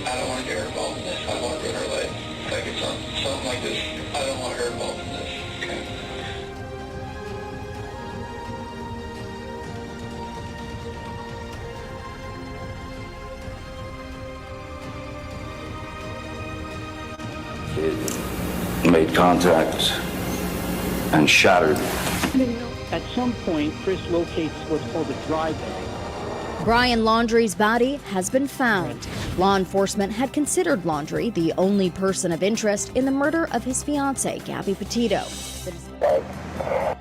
I don't want to get her involved in this. I want to ruin her life. Like it's something like this. I don't want her involved in this. Okay. It made contact and shattered. At some point, Chris locates what's called a dry bag. Brian Laundrie's body has been found. Law enforcement had considered Laundrie the only person of interest in the murder of his fiancée, Gabby Petito.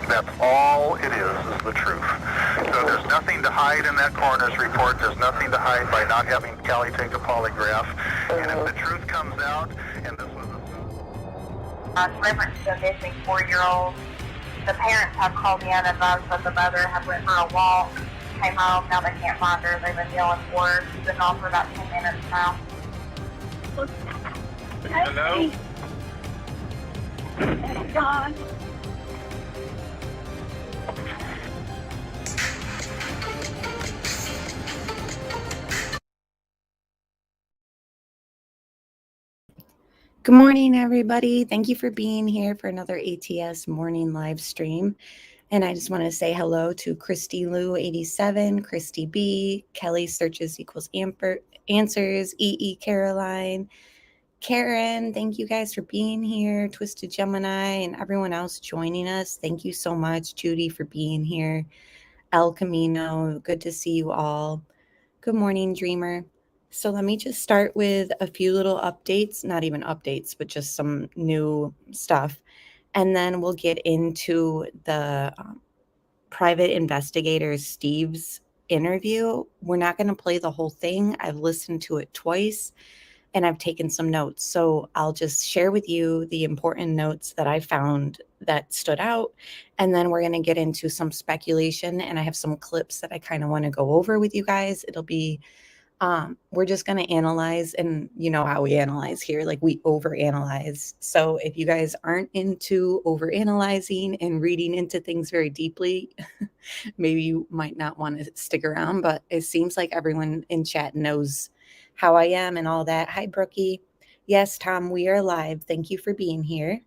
That's all it is the truth. So there's nothing to hide in that coroner's report. There's nothing to hide by not having Kiely take a polygraph. And if the truth comes out, and this was reference to a missing 4-year-old, the parents have called me and advised that the mother had went for a walk, came home, now they can't find her. They've been yelling for her. She's been gone for about 10 minutes now. Hello? It's gone. Good morning, everybody. Thank you for being here for another ATS morning live stream. And I just want to say hello to Christy Lou 87, Christy B, Kelly Searches Equals Answers, EE Caroline, Karen. Thank you guys for being here. Twisted Gemini and everyone else joining us. Thank you so much, Judy, for being here. El Camino, good to see you all. Good morning, Dreamer. So let me just start with a few little updates, not even updates, but just some new stuff. And then we'll get into the private investigator Steve's interview. We're not going to play the whole thing. I've listened to it twice and I've taken some notes. So I'll just share with you the important notes that I found that stood out. And then we're going to get into some speculation. And I have some clips that I kind of want to go over with you guys. It'll be we're just going to analyze, and you know how we analyze here, like we overanalyze. So if you guys aren't into overanalyzing and reading into things very deeply, maybe you might not want to stick around, but it seems like everyone in chat knows how I am and all that. Hi, Brookie. Yes, Tom, we are live. Thank you for being here.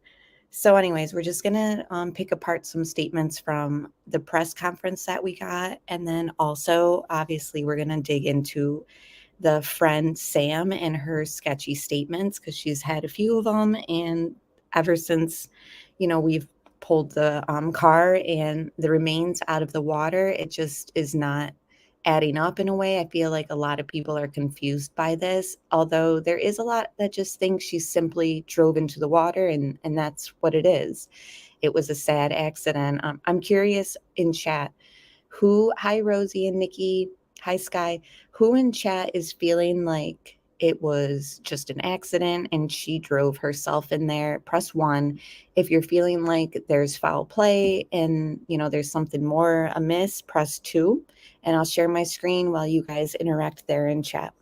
So anyways, we're just going to pick apart some statements from the press conference that we got. And then also, obviously, we're going to dig into the friend Sam and her sketchy statements because she's had a few of them. And ever since, we've pulled the car and the remains out of the water, it just is not adding up in a way. I feel like a lot of people are confused by this, although there is a lot that just think she simply drove into the water and that's what it is. It was a sad accident. I'm curious in chat hi Rosie and Nikki, hi Sky, who in chat is feeling like it was just an accident and she drove herself in there? Press 1. If you're feeling like there's foul play and there's something more amiss, press 2. And I'll share my screen while you guys interact there in chat.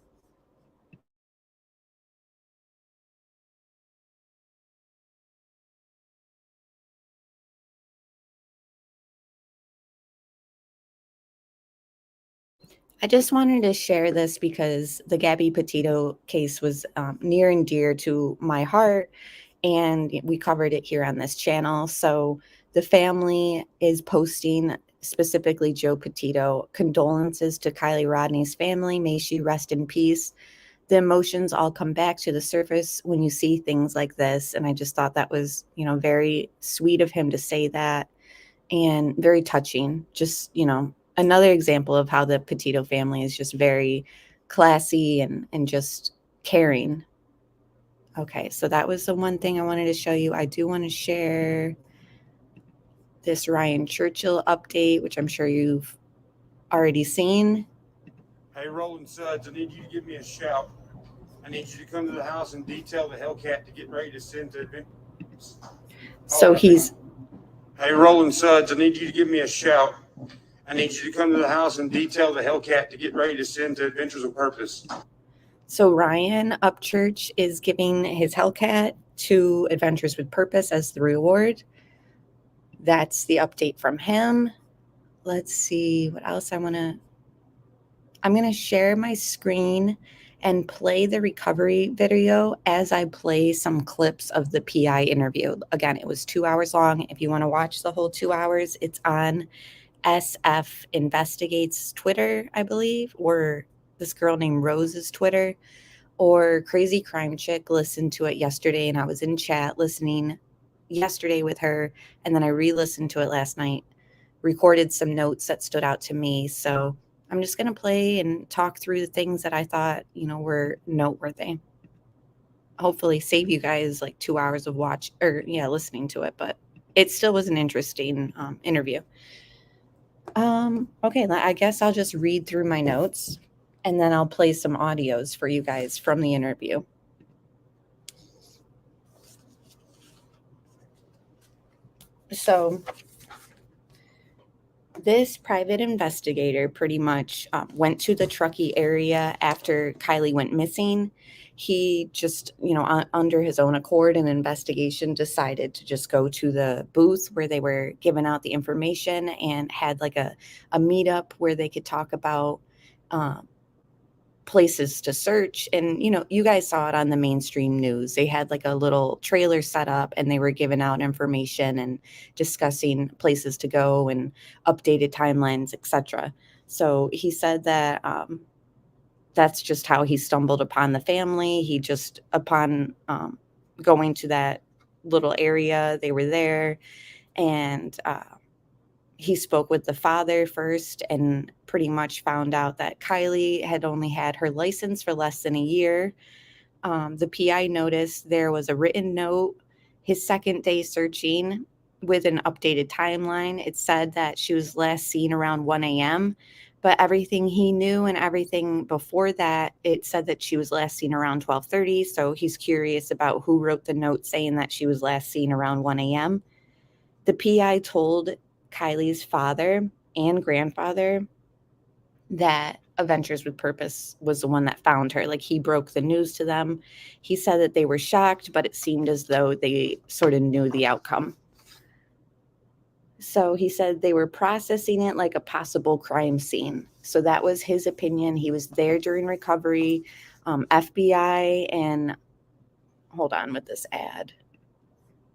I just wanted to share this because the Gabby Petito case was near and dear to my heart, and we covered it here on this channel. So the family is posting, specifically Joe Petito, condolences to Kiely Rodni's family. May she rest in peace. The emotions all come back to the surface when you see things like this. And I just thought that was, very sweet of him to say that and very touching. Just, another example of how the Petito family is just very classy and just caring. Okay, so that was the one thing I wanted to show you. I do want to share this Ryan Churchill update, which I'm sure you've already seen. Hey, Roland Sudds, I need you to give me a shout. I need you to come to the house and detail the Hellcat to get ready to send to Adventures. So he's... Hey, Roland Sudds, I need you to give me a shout. I need you to come to the house and detail the Hellcat to get ready to send to Adventures of Purpose. So Ryan Upchurch is giving his Hellcat to Adventures with Purpose as the reward. That's the update from him. Let's see what else I'm going to share my screen and play the recovery video as I play some clips of the PI interview. Again, it was 2 hours long. If you want to watch the whole 2 hours, it's on SF Investigates Twitter, I believe, or this girl named Rose's Twitter, or Crazy Crime Chick listened to it yesterday, and I was in chat listening yesterday with her, and then I re-listened to it last night, recorded some notes that stood out to me. So I'm just going to play and talk through the things that I thought, were noteworthy. Hopefully save you guys like 2 hours of listening to it, but it still was an interesting interview. Okay, I guess I'll just read through my notes and then I'll play some audios for you guys from the interview. So this private investigator pretty much went to the Truckee area after Kiely went missing. He just, under his own accord and investigation, decided to just go to the booth where they were giving out the information and had like a meetup where they could talk about places to search. And, you guys saw it on the mainstream news. They had like a little trailer set up and they were giving out information and discussing places to go and updated timelines, etc. So he said that that's just how he stumbled upon the family. He just, upon going to that little area, they were there, and he spoke with the father first and pretty much found out that Kiely had only had her license for less than a year. The PI noticed there was a written note his second day searching with an updated timeline. It said that she was last seen around 1 a.m., but everything he knew and everything before that, it said that she was last seen around 12:30. So he's curious about who wrote the note saying that she was last seen around 1 a.m. The PI told Kiely's father and grandfather that Adventures with Purpose was the one that found her. Like, he broke the news to them. He said that they were shocked, but it seemed as though they sort of knew the outcome. So he said they were processing it like a possible crime scene. So that was his opinion. He was there during recovery. FBI and hold on with this ad.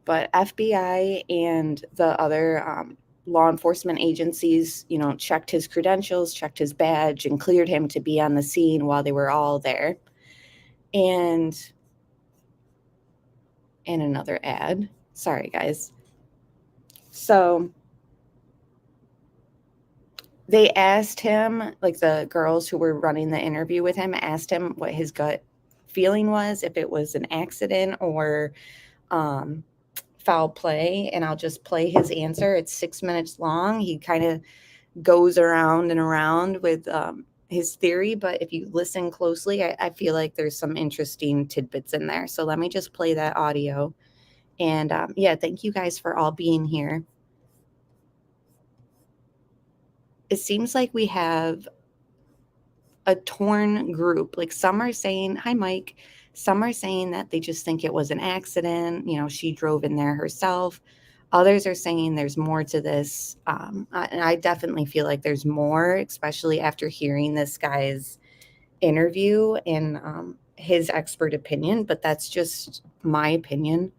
But FBI and the other law enforcement agencies, checked his credentials, checked his badge, and cleared him to be on the scene while they were all there. And another ad. Sorry, guys. So they asked him, like the girls who were running the interview with him, asked him what his gut feeling was, if it was an accident or foul play, and I'll just play his answer. It's 6 minutes long. He kind of goes around and around with his theory, but if you listen closely, I feel like there's some interesting tidbits in there. So let me just play that audio. And thank you guys for all being here. It seems like we have a torn group. Like, some are saying, hi, Mike. Some are saying that they just think it was an accident. She drove in there herself. Others are saying there's more to this. And I definitely feel like there's more, especially after hearing this guy's interview and his expert opinion. But that's just my opinion.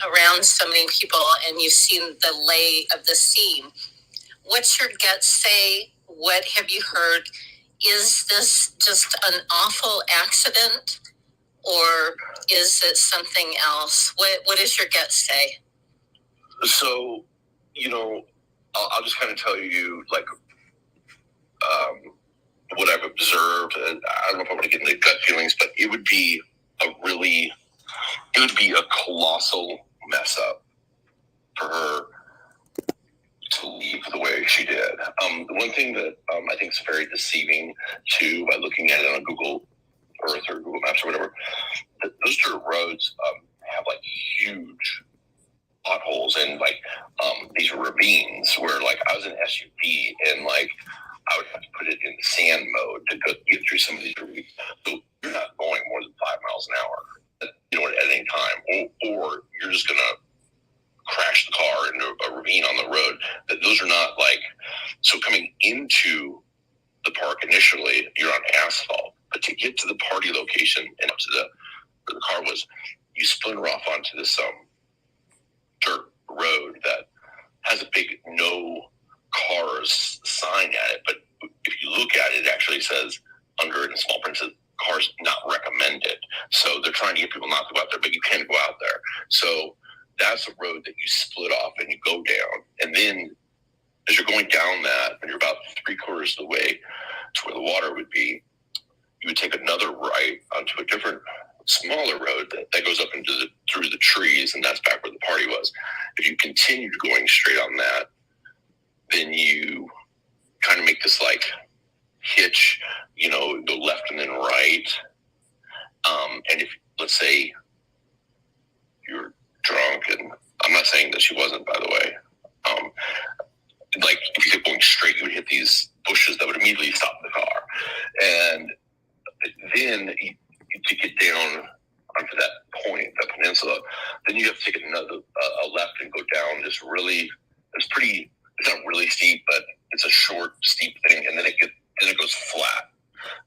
Around so many people, and you've seen the lay of the scene. What's your gut say? What have you heard? Is this just an awful accident, or is it something else? What does your gut say? So, I'll just kind of tell you, like, what I've observed. And I don't know if I want to get into gut feelings, but it would be a colossal mess up for her to leave the way she did. The one thing that I think is very deceiving too, by looking at it on Google Earth or Google Maps or whatever, those dirt roads have like huge potholes and like these ravines where, like, I was in SUV and like I would have to put it in sand mode to get through some of these ravines. So you're not going more than 5 miles an hour, at any time, or you're just gonna crash the car into party location and up to where the car was, you splinter off onto this dirt road that has a big no cars sign at it, but if you look at it, it actually says under in small print, cars not recommended. So they're trying to get people not to go out there, but you can't go out there. So that's a road that you split off and you go down. And then as you're going down that, and you're about 3/4 of the way to where the water would be, you would take another right onto a different smaller road that goes up into through the trees, and that's back where the party was. If you continued going straight on that, then you kind of make this like hitch, go left and then right. And if, let's say, you're drunk, and I'm not saying that she wasn't, by the way, like if you kept going straight, you would hit these bushes that would immediately stop the car. And then to get down onto that point, that peninsula, then you have to take a left and go down this really, it's not really steep, but it's a short, steep thing. And then it goes flat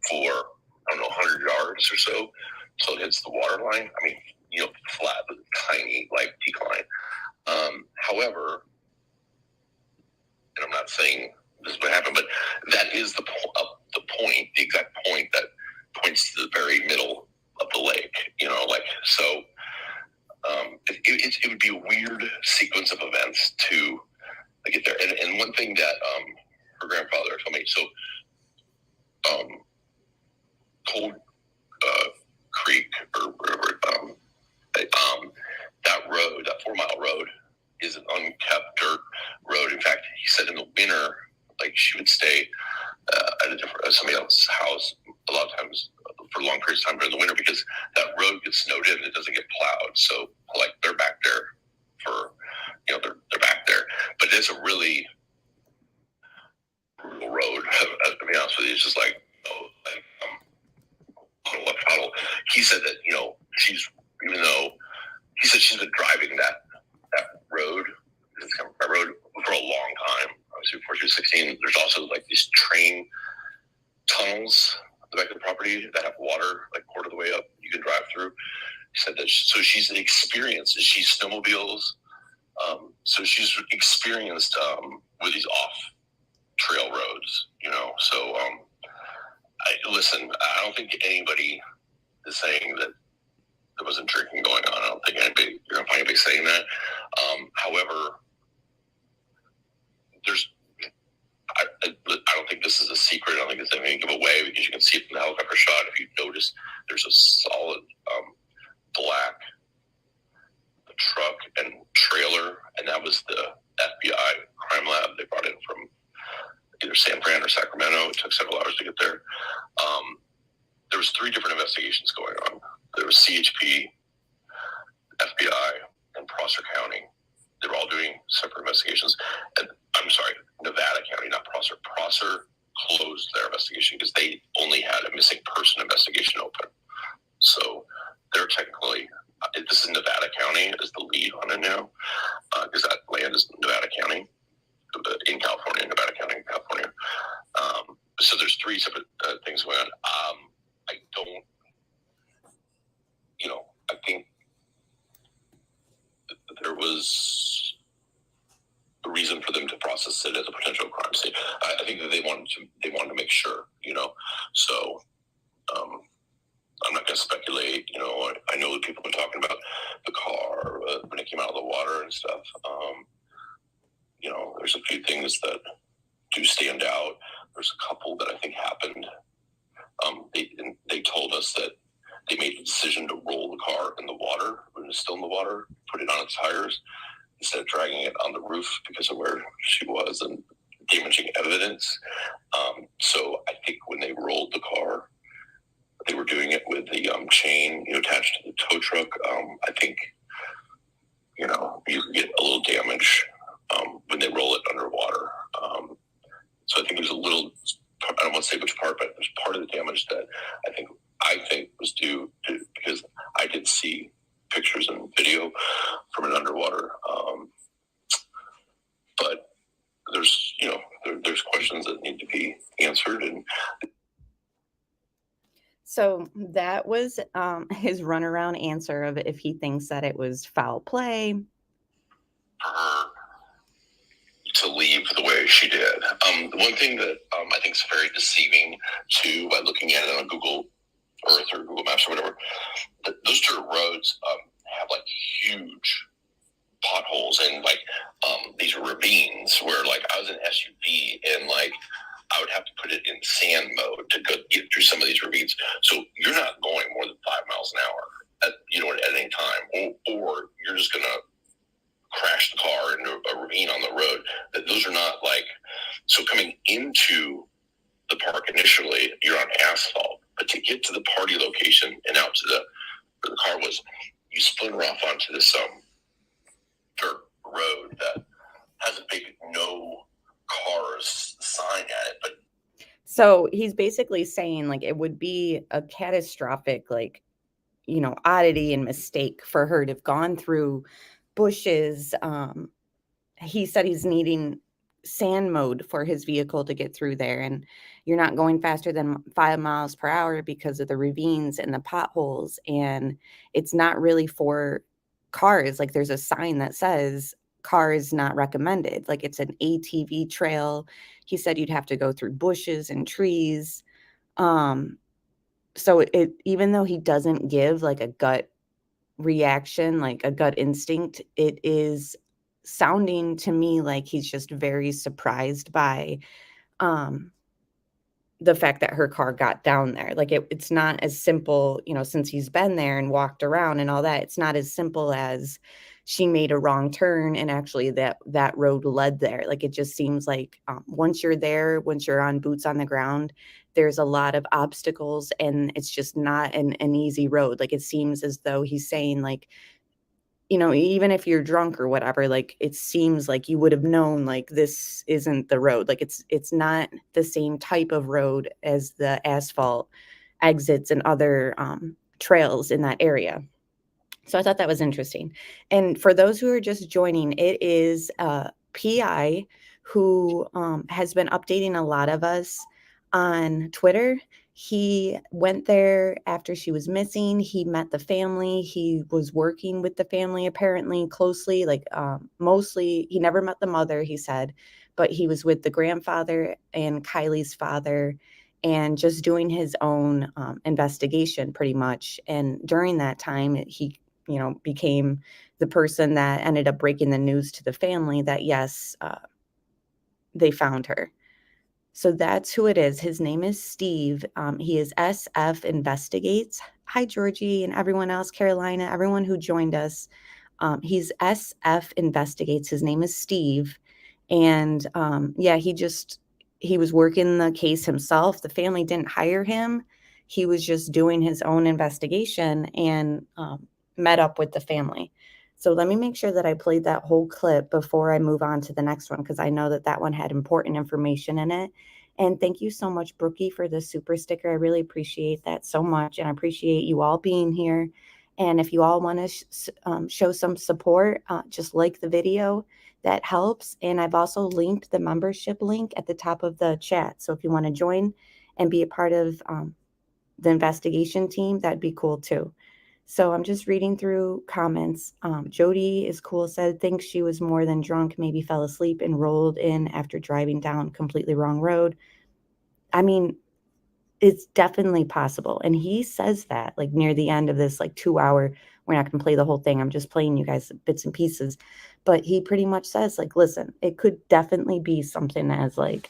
for, 100 yards or so. So it hits the water line. I mean, flat, but tiny, like decline. However, and I'm not saying this is what happened, but that is the point, the exact point that points to the very middle of the lake, so it would be a weird sequence of events to get there. And one thing that her grandfather told me, so Cold Creek or whatever, that road, that 4-mile road, is an unkept dirt road. In fact, he said in the winter, like she would stay at somebody else's house a lot of times for long periods of time during the winter because that road gets snowed in and it doesn't get plowed. So like they're back there for, they're back there. But it's a really brutal road, to be honest with you. It's just like, puddle. He said that, he said she's been driving that road for a long time. Obviously, before she was 16, there's also like these train tunnels at the back of the property that have water like quarter of the way up you can drive through. He said that so she's experienced. She snowmobiles, so she's experienced with these off trail roads. So listen, I don't think anybody is saying that there wasn't drinking going on. I don't think you're gonna find anybody saying that. However, I don't think this is a secret. I don't think it's anything to give away because you can see it from the helicopter shot. If you notice, there's a solid black truck and trailer, and that was the FBI crime lab they brought in from either San Fran or Sacramento. It took several hours to get there. There was 3 different investigations going on. There was CHP, FBI, and Prosser County. They were all doing separate investigations. And I'm sorry, Nevada County, not Prosser. Prosser closed their investigation because they only had a missing person investigation open. So they're technically, this is Nevada County is the lead on it now, because that land is Nevada County in California, Nevada County in California. So there's 3 separate things going on. I think there was a reason for them to process it as a potential crime scene. I think that they wanted to make sure, So I'm not going to speculate. I know that people have been talking about the car when it came out of the water and stuff. There's a few things that do stand out. There's a couple that I think happened. They told us that they made the decision to roll the car in the water when it was still in the water, put it on its tires instead of dragging it on the roof because of where she was and damaging evidence. So I think when they rolled the car, they were doing it with the chain attached to the tow truck. I think you can get a little damage when they roll it underwater. So I think there's a little, I don't want to say which part, but there's part of the damage that I think was due to, because I did see pictures and video from it underwater. But there's, there's questions that need to be answered. And So that was his runaround answer of if he thinks that it was foul play. For her to leave the way she did. One thing that I think is very deceiving too, by looking at it on Google Earth or Google Maps or whatever, those dirt roads have like huge potholes and like these ravines where like I was in SUV and like I would have to put it in sand mode to get through some of these ravines. So you're not going more than 5 miles an hour at any time, or you're just gonna crash the car into a ravine on the road. That those are not like, so coming into the park initially, you're on asphalt, but to get to the party location and out to where the car was, you splinter off onto this dirt road that has a big no cars sign at it. But so he's basically saying like it would be a catastrophic, like, oddity and mistake for her to have gone through bushes. He said he's needing sand mode for his vehicle to get through there, and you're not going faster than 5 miles per hour because of the ravines and the potholes, and it's not really for cars. Like there's a sign that says cars not recommended, like it's an ATV trail. He said you'd have to go through bushes and trees. So it, even though he doesn't give like a gut reaction, like a gut instinct, it is sounding to me like he's just very surprised by the fact that her car got down there. Like it's not as simple, since he's been there and walked around and all that, it's not as simple as she made a wrong turn and actually that road led there. Like it just seems like once you're there, once you're on boots on the ground, there's a lot of obstacles and it's just not an easy road. Like it seems as though he's saying like, even if you're drunk or whatever, like it seems like you would have known like this isn't the road. Like it's not the same type of road as the asphalt exits and other trails in that area. So I thought that was interesting. And for those who are just joining, it is PI who has been updating a lot of us on Twitter. He went there after she was missing. He met the family. He was working with the family apparently closely, like mostly. He never met the mother, he said, but he was with the grandfather and Kiely's father and just doing his own investigation pretty much. And during that time, he became the person that ended up breaking the news to the family that yes, they found her. So that's who it is. His name is Steve. He is SF Investigates. Hi, Georgie, and everyone else, Carolina, everyone who joined us. He's SF Investigates. His name is Steve. And he was working the case himself. The family didn't hire him. He was just doing his own investigation and met up with the family. So let me make sure that I played that whole clip before I move on to the next one, because I know that one had important information in it. And thank you so much, Brookie, for the super sticker. I really appreciate that so much. And I appreciate you all being here. And if you all want to show some support, just like the video, that helps. And I've also linked the membership link at the top of the chat. So if you want to join and be a part of the investigation team, that'd be cool too. So I'm just reading through comments. Jody is cool, said, thinks she was more than drunk, maybe fell asleep and rolled in after driving down completely wrong road. I mean, it's definitely possible. And he says that like near the end of this like 2 hour, we're not going to play the whole thing. I'm just playing you guys bits and pieces. But he pretty much says like, listen, it could definitely be something as like,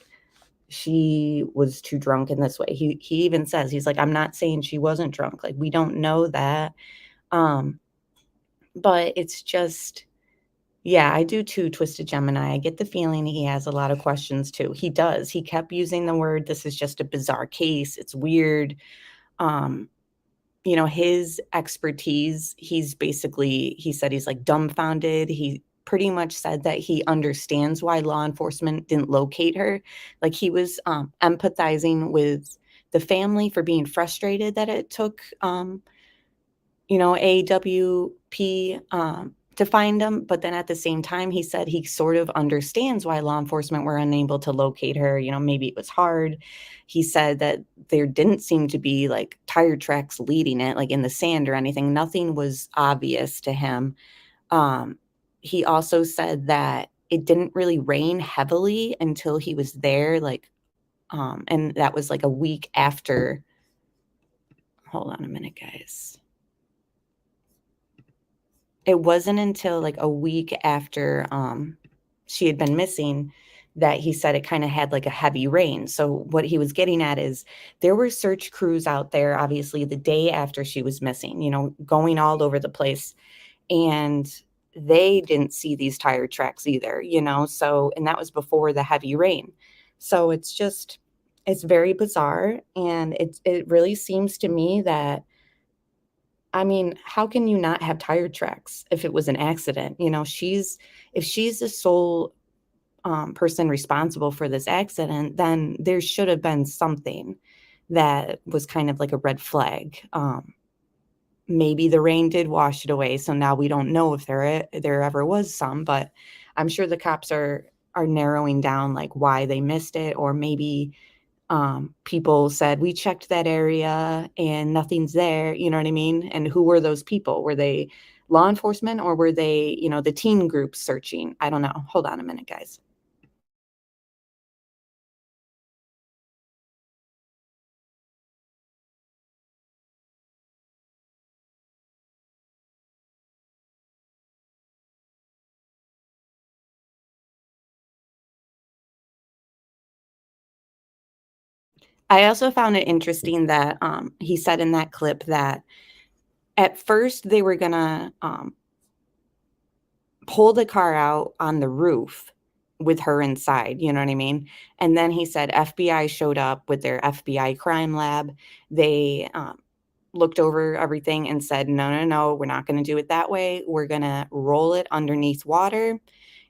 she was too drunk in this way. He even says, he's like, I'm not saying she wasn't drunk. Like, we don't know that. But it's just, yeah, I do too, Twisted Gemini. I get the feeling he has a lot of questions too. He does. He kept using the word, this is just a bizarre case. It's weird. His expertise, he said he's like dumbfounded. He pretty much said that he understands why law enforcement didn't locate her. Like he was empathizing with the family for being frustrated that it took, AWP to find him. But then at the same time, he said he sort of understands why law enforcement were unable to locate her. You know, maybe it was hard. He said that there didn't seem to be like tire tracks leading it, like in the sand or anything. Nothing was obvious to him. He also said that it didn't really rain heavily until he was there, like, and that was like a week after. Hold on a minute, guys. It wasn't until like a week after she had been missing that he said it kind of had like a heavy rain. So what he was getting at is there were search crews out there, obviously, the day after she was missing, you know, going all over the place. And they didn't see these tire tracks either, you know. So, and that was before the heavy rain. So it's very bizarre. And it really seems to me that, I mean, how can you not have tire tracks if it was an accident? You know, if she's the sole person responsible for this accident, then there should have been something that was kind of like a red flag. Maybe the rain did wash it away, so now we don't know if there ever was some, but I'm sure the cops are narrowing down like why they missed it, or maybe people said we checked that area and nothing's there, you know what I mean? And who were those people? Were they law enforcement, or were they, you know, the teen group searching? I don't know. Hold on a minute, guys. I also found it interesting that he said in that clip that at first they were gonna pull the car out on the roof with her inside, you know what I mean? And then he said FBI showed up with their FBI crime lab. They looked over everything and said, no, no, no, we're not going to do it that way. We're going to roll it underneath water,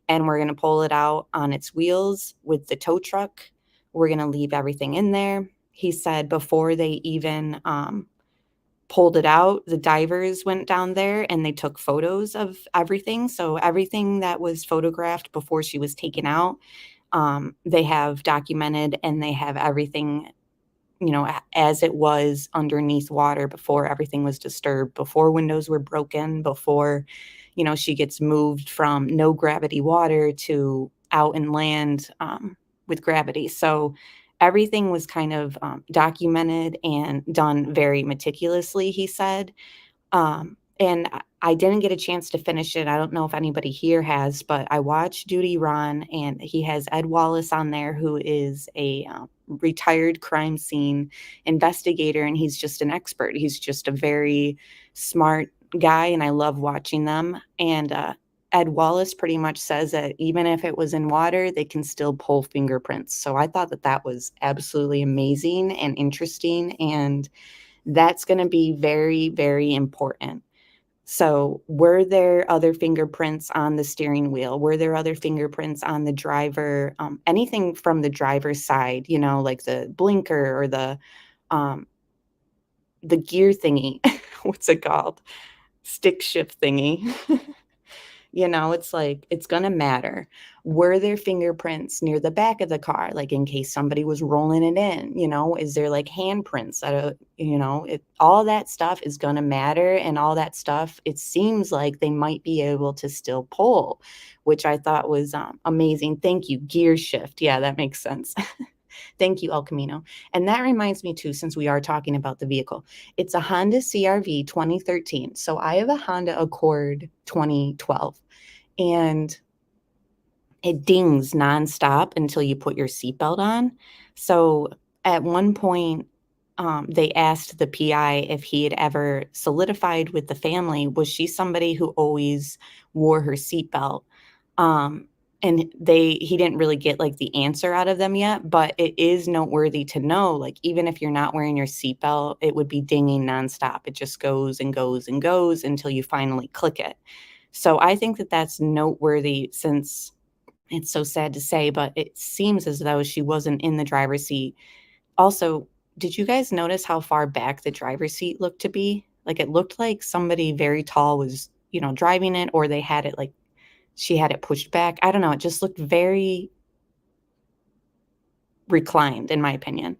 and we're going to pull it out on its wheels with the tow truck. We're going to leave everything in there. He said before they even pulled it out, the divers went down there and they took photos of everything. So everything that was photographed before she was taken out, they have documented, and they have everything, you know, as it was underneath water before everything was disturbed, before windows were broken, before, you know, she gets moved from no gravity water to out in land with gravity. So everything was kind of documented and done very meticulously, he said. And I didn't get a chance to finish it. I don't know if anybody here has, but I watched Duty Ron, and he has Ed Wallace on there, who is a retired crime scene investigator, and he's just an expert. He's just a very smart guy, and I love watching them. And Ed Wallace pretty much says that even if it was in water, they can still pull fingerprints. So I thought that that was absolutely amazing and interesting, and that's going to be very, very important. So were there other fingerprints on the steering wheel? Were there other fingerprints on the driver? Anything from the driver's side, you know, like the blinker or the gear thingy. What's it called? Stick shift thingy. You know, it's like, it's going to matter. Were there fingerprints near the back of the car, like in case somebody was rolling it in? You know, is there like handprints? You know, all that stuff is going to matter. And all that stuff, it seems like they might be able to still pull, which I thought was amazing. Thank you. Gear shift. Yeah, that makes sense. Thank you, El Camino. And that reminds me too, since we are talking about the vehicle, it's a Honda CRV 2013. So I have a Honda Accord 2012, and it dings nonstop until you put your seatbelt on. So at one point, they asked the PI if he had ever solidified with the family. Was she somebody who always wore her seatbelt? And he didn't really get like the answer out of them yet, but it is noteworthy to know, like, even if you're not wearing your seatbelt, it would be dinging nonstop. It just goes and goes and goes until you finally click it. So I think that that's noteworthy, since it's so sad to say, but it seems as though she wasn't in the driver's seat. Also, did you guys notice how far back the driver's seat looked to be? Like, it looked like somebody very tall was, driving it, or they had it like she had it pushed back. I don't know. It just looked very reclined, in my opinion.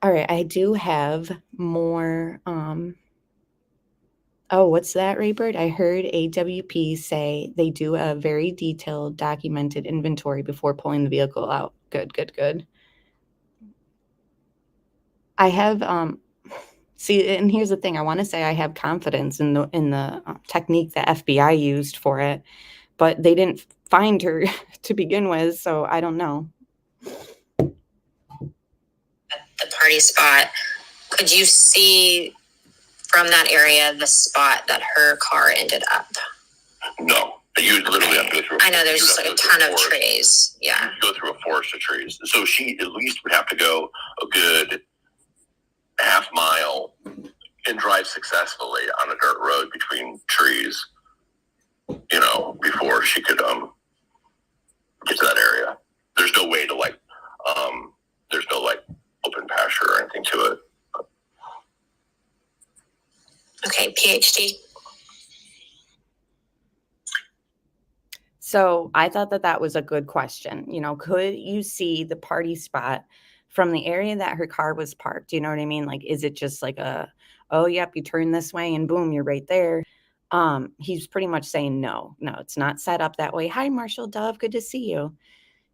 All right, I do have more. Oh, what's that, Raybird? I heard AWP say they do a very detailed, documented inventory before pulling the vehicle out. Good, good, good. I have see, and here's the thing. I want to say I have confidence in the technique that FBI used for it, but they didn't find her to begin with, so I don't know. The party spot. Could you see from that area the spot that her car ended up? No. You would literally have to go through. I know there's just like a ton of trees. Yeah. You'd go through a forest of trees. So she at least would have to go a good half mile and drive successfully on a dirt road between trees, before she could get to that area. There's no way to there's no open pasture or anything to it. Okay, PhD. So I thought that was a good question. Could you see the party spot from the area that her car was parked? You know what I mean? Like, is it just like oh, yep, you turn this way and boom, you're right there. He's pretty much saying no, it's not set up that way. Hi, Marshall Dove. Good to see you.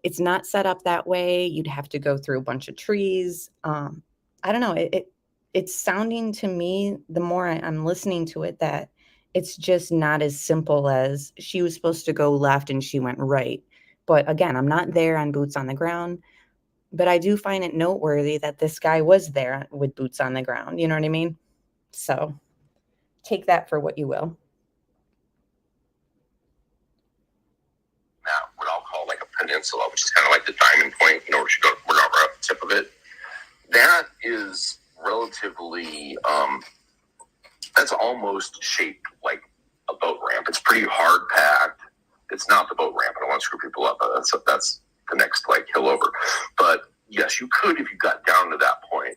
It's not set up that way. You'd have to go through a bunch of trees. I don't know. It's sounding to me, the more I'm listening to it, that it's just not as simple as she was supposed to go left and she went right. But again, I'm not there on boots on the ground, but I do find it noteworthy that this guy was there with boots on the ground. You know what I mean? So take that for what you will. Now, what I'll call like a peninsula, which is kind of like the diamond point, we're not right at the tip of it. That is relatively, that's almost shaped like a boat ramp. It's pretty hard packed. It's not the boat ramp. I don't want to screw people up. That's the next hill over. But yes, you could if you got down to that point.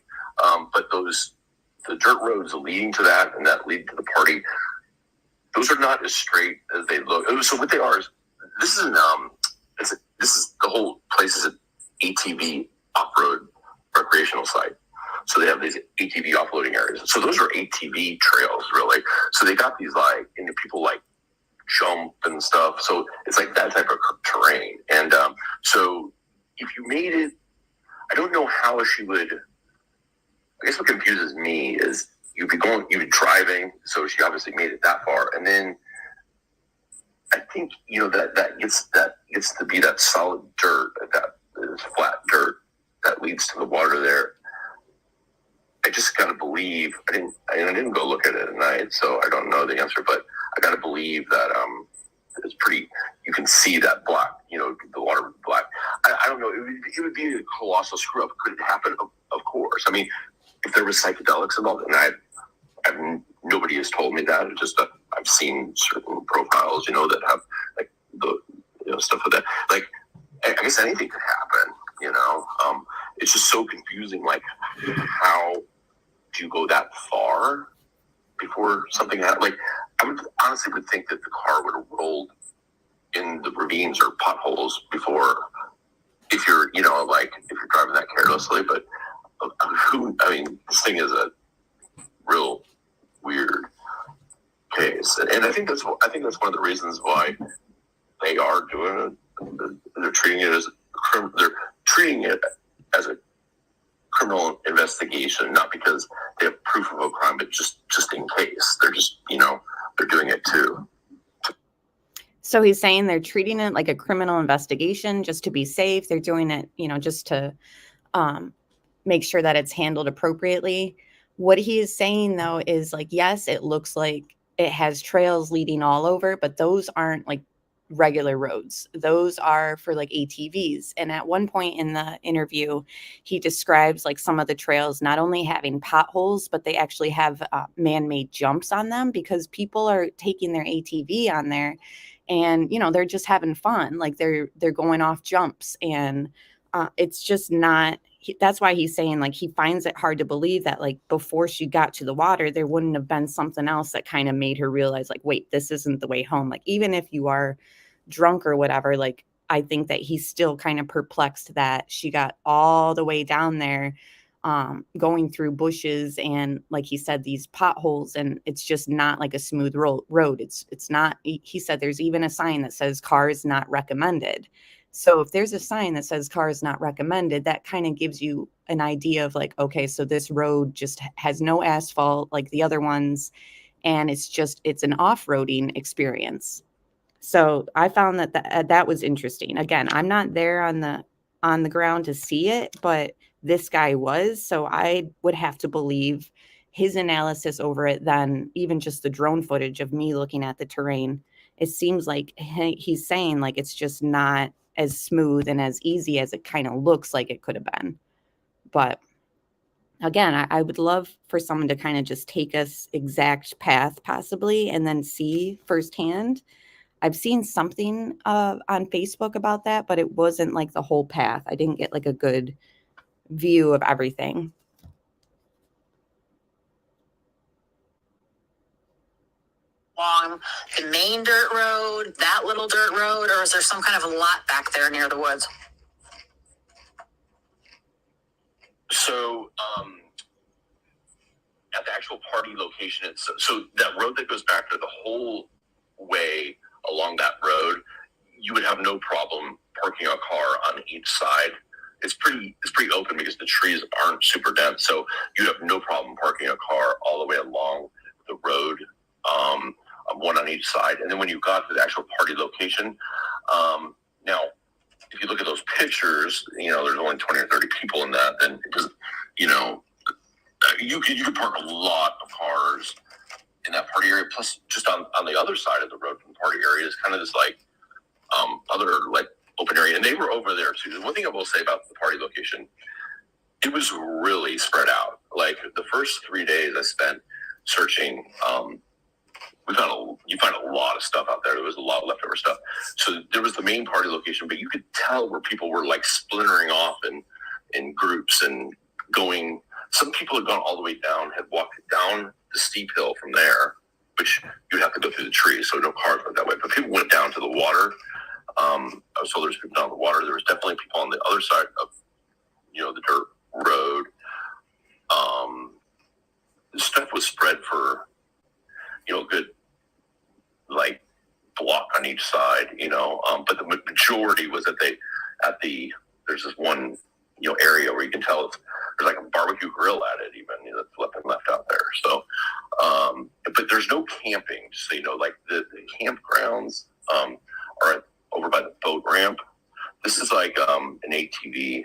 But the dirt roads leading to that and that lead to the party, those are not as straight as they look. So what they are is, this is the whole place is an ATV off-road recreational site. So they have these ATV offloading areas. So those are ATV trails, really. So they got these people jump and stuff. So it's like that type of terrain. And so if you made it, I don't know how she would. I guess what confuses me is you'd be driving. So she obviously made it that far, and then I think that gets to be that solid dirt, that is flat dirt that leads to the water there. I just gotta believe. I didn't go look at it at night, so I don't know the answer. But I gotta believe that it's pretty. You can see that black. The water black. I don't know. It would be a colossal screw up. Could it happen? Of course. I mean, if there was psychedelics involved, and nobody has told me that. It's just that I've seen certain profiles, that have the stuff like that. Like, I guess anything could happen. It's just so confusing. Like, how do you go that far before something happened? Like, I would honestly think that the car would have rolled in the ravines or potholes before, if you're driving that carelessly. But this thing is a real weird case, and I think that's one of the reasons why they are doing it. They're treating it as a criminal investigation, not because they have proof of a crime, but just in case. They're just they're doing it too. So he's saying they're treating it like a criminal investigation just to be safe. They're doing it, just to make sure that it's handled appropriately. What he is saying, though, is yes, it looks like it has trails leading all over, but those aren't regular roads. Those are for ATVs. And at one point in the interview, he describes some of the trails not only having potholes, but they actually have man-made jumps on them because people are taking their ATV on there and, they're just having fun. They're going off jumps, and it's just not, that's why he's saying, like, he finds it hard to believe that, like, before she got to the water, there wouldn't have been something else that kind of made her realize, like, wait, this isn't the way home. Like, even if you are drunk or whatever, like, I think that he's still kind of perplexed that she got all the way down there, going through bushes and, like he said, these potholes, and it's just not like a smooth road. It's not. He said there's even a sign that says cars not recommended. So if there's a sign that says cars not recommended, that kind of gives you an idea of, like, okay, so this road just has no asphalt like the other ones, and it's an off-roading experience. So I found that was interesting. Again, I'm not there on the ground to see it, but this guy was, so I would have to believe his analysis over it than even just the drone footage of me looking at the terrain. It seems like he's saying, like, it's just not as smooth and as easy as it kind of looks like it could have been. But again, I would love for someone to kind of just take us exact path possibly and then see firsthand. I've seen something on Facebook about that, but it wasn't like the whole path. I didn't get like a good view of everything. Along the main dirt road, that little dirt road, or is there some kind of a lot back there near the woods? So, at the actual party location, so that road that goes back there, the whole way along that road, you would have no problem parking a car on each side. It's pretty open because the trees aren't super dense, so you have no problem parking a car all the way along the road, one on each side. And then when you got to the actual party location, now if you look at those pictures, there's only 20 or 30 people in that, then it doesn't, you could park a lot of cars in that party area. Plus, just on the other side of the road from the party area is kind of this other open area, and they were over there too. One thing I will say about the party location, it was really spread out. Like the first 3 days I spent searching, you find a lot of stuff out there. There was a lot of leftover stuff. So there was the main party location, but you could tell where people were like splintering off in groups and going. Some people had gone all the way down, had walked down the steep hill from there, which you'd have to go through the trees, so no cars went that way. But people went down to the water. I was told there's people down the water. There was definitely people on the other side of, the dirt road. The stuff was spread for, a good, block on each side, but the majority was there's this one, area where you can tell there's like a barbecue grill at it even, that's left out there. So, but there's no camping. So, the campgrounds, are over by the boat ramp. This is like an ATV,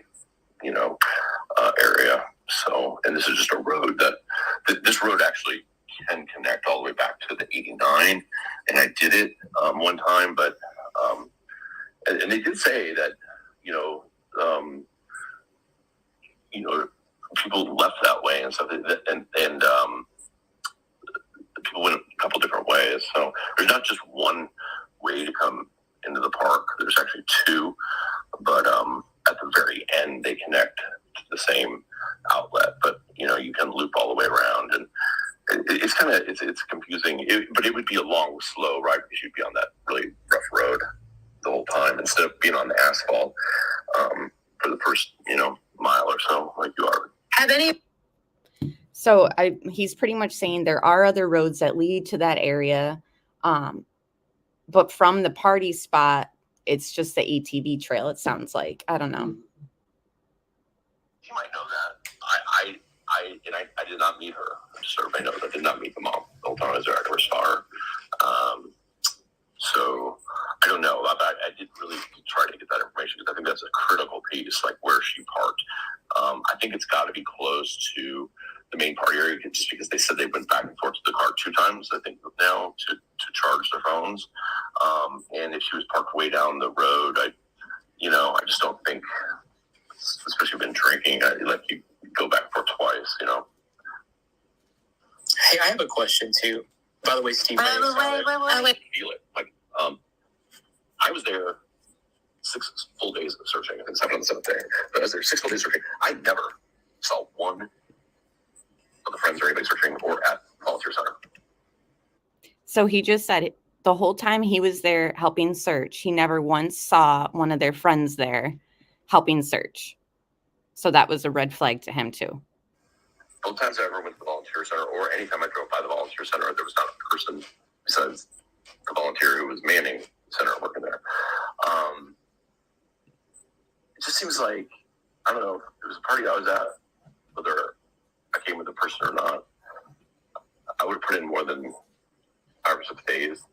area. So, and this is just a road this road actually can connect all the way back to the 89. And I did it one time, but and they did say that, people left that way and stuff, and people went a couple different ways. So there's not just one way to come into the park. There's actually two, but at the very end they connect to the same outlet. But you can loop all the way around, and it's kind of it's confusing. But it would be a long, slow ride because you'd be on that really rough road the whole time instead of being on the asphalt for the first mile or so like you are. Have any? So he's pretty much saying there are other roads that lead to that area, but from the party spot, it's just the ATV trail. It sounds like. I don't know. You might know that. I did not meet her. Just so everybody knows, I did not meet the mom the whole time I was there. I never saw her. So I don't know. I did really try to get that information because I think that's a critical piece, like where she parked. I think it's got to be close to the main party area, just because they said they went back and forth to the car 2 times, I think, now to charge their phones. And if she was parked way down the road, I just don't think, especially when drinking, you go back and forth twice, Hey, I have a question too. By the way, Steve. Wait. Feel it. I was there 6 full days of searching. I think it's happened on the 7th day. But as there's 6 full days of searching, I never saw one of the friends or anybody searching or at volunteer center. So he just said the whole time he was there helping search, he never once saw one of their friends there helping search. So that was a red flag to him too. Both times I ever went to the volunteer center, or anytime I drove by the volunteer center, there was not a person besides the volunteer who was manning the center working there. It just seems like, I don't know, if there was a party I was at, whether I came with a person or not, I would have put in more than hours of days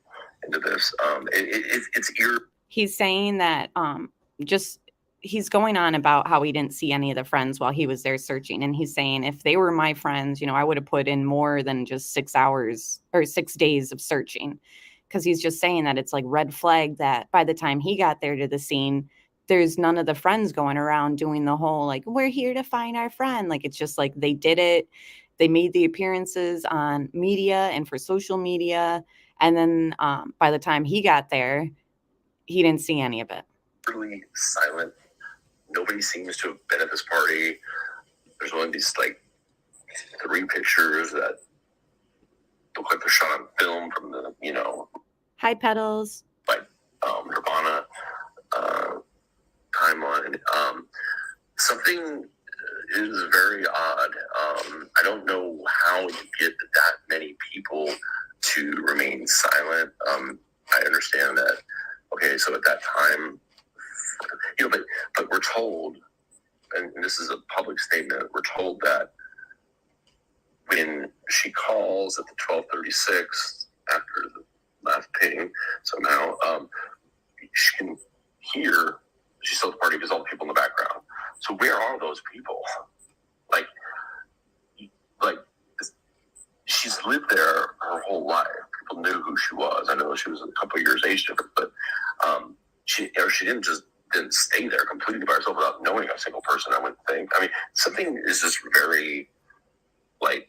into this. It's He's saying that he's going on about how he didn't see any of the friends while he was there searching. And he's saying, if they were my friends, I would have put in more than just 6 hours or 6 days of searching. Because he's just saying that it's like red flag that by the time he got there to the scene, there's none of the friends going around doing the whole, like, we're here to find our friend. Like, it's just like they did it. They made the appearances on media and for social media. And then by the time he got there, he didn't see any of it. Really silent. Nobody seems to have been at this party. There's only these, like, 3 pictures that look like they're shot on film from the, Hi, Petals. like, Nirvana timeline. Something is very odd. I don't know how you get that many people to remain silent. I understand that. Okay, so at that time, but we're told, and this is a public statement, we're told that when she calls at the 12:36 after the last ping, somehow she can hear she's still at the party because all the people in the background. So where are those people? Like she's lived there her whole life. People knew who she was. I know she was a couple of years age different, but she didn't stay there completely by herself without knowing a single person, I wouldn't think. I mean, something is just very, like,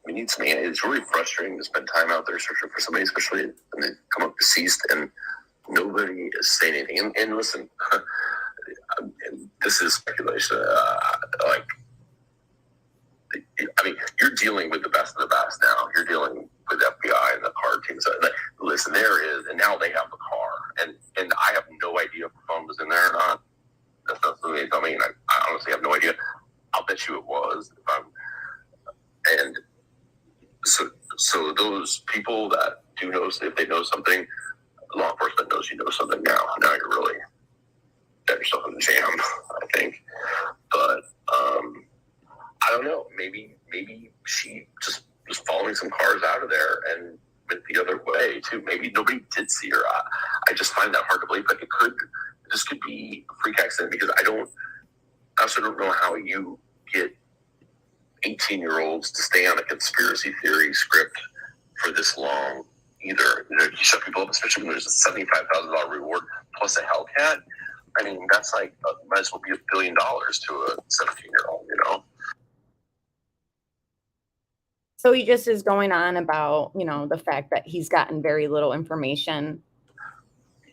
we need some, it's really frustrating to spend time out there searching for somebody, especially when they come up deceased and nobody is saying anything. And listen, this is speculation. You're dealing with the best of the best now. You're dealing with FBI and the car teams. Listen, there is, and now they have the car, and I have no idea if the phone was in there or not. That's not something they tell me, and I honestly have no idea. I'll bet you it was. And so those people that do know, if they know something, law enforcement knows you know something now. Now you're really got yourself in the jam, I think. But I don't know. Maybe she just was following some cars out of there and went the other way too. Maybe nobody did see her. I just find that hard to believe. But this could be a freak accident because I also don't know how you get 18-year-olds to stay on a conspiracy theory script for this long either. You shut people up, especially when there's a $75,000 reward plus a Hellcat. I mean, that's like, might as well be $1 billion to a 17-year-old, So he just is going on about, the fact that he's gotten very little information.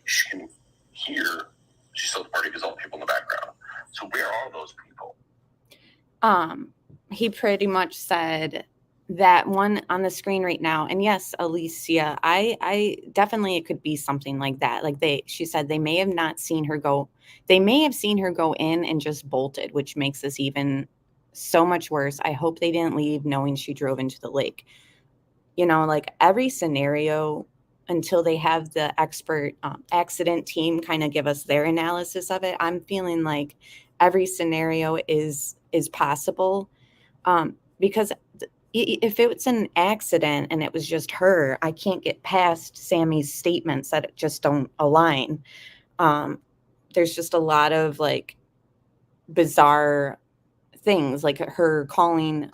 She can hear she's still at the party because all the people in the background. So where are those people? He pretty much said that one on the screen right now. And yes, Alicia, I definitely, it could be something like that. Like she said they may have not seen her go. They may have seen her go in and just bolted, which makes this even so much worse. I hope they didn't leave knowing she drove into the lake. Like every scenario, until they have the expert accident team kind of give us their analysis of it, I'm feeling like every scenario is possible. Because if it's an accident and it was just her, I can't get past Sammy's statements that it just don't align. There's just a lot of like bizarre things, like her calling,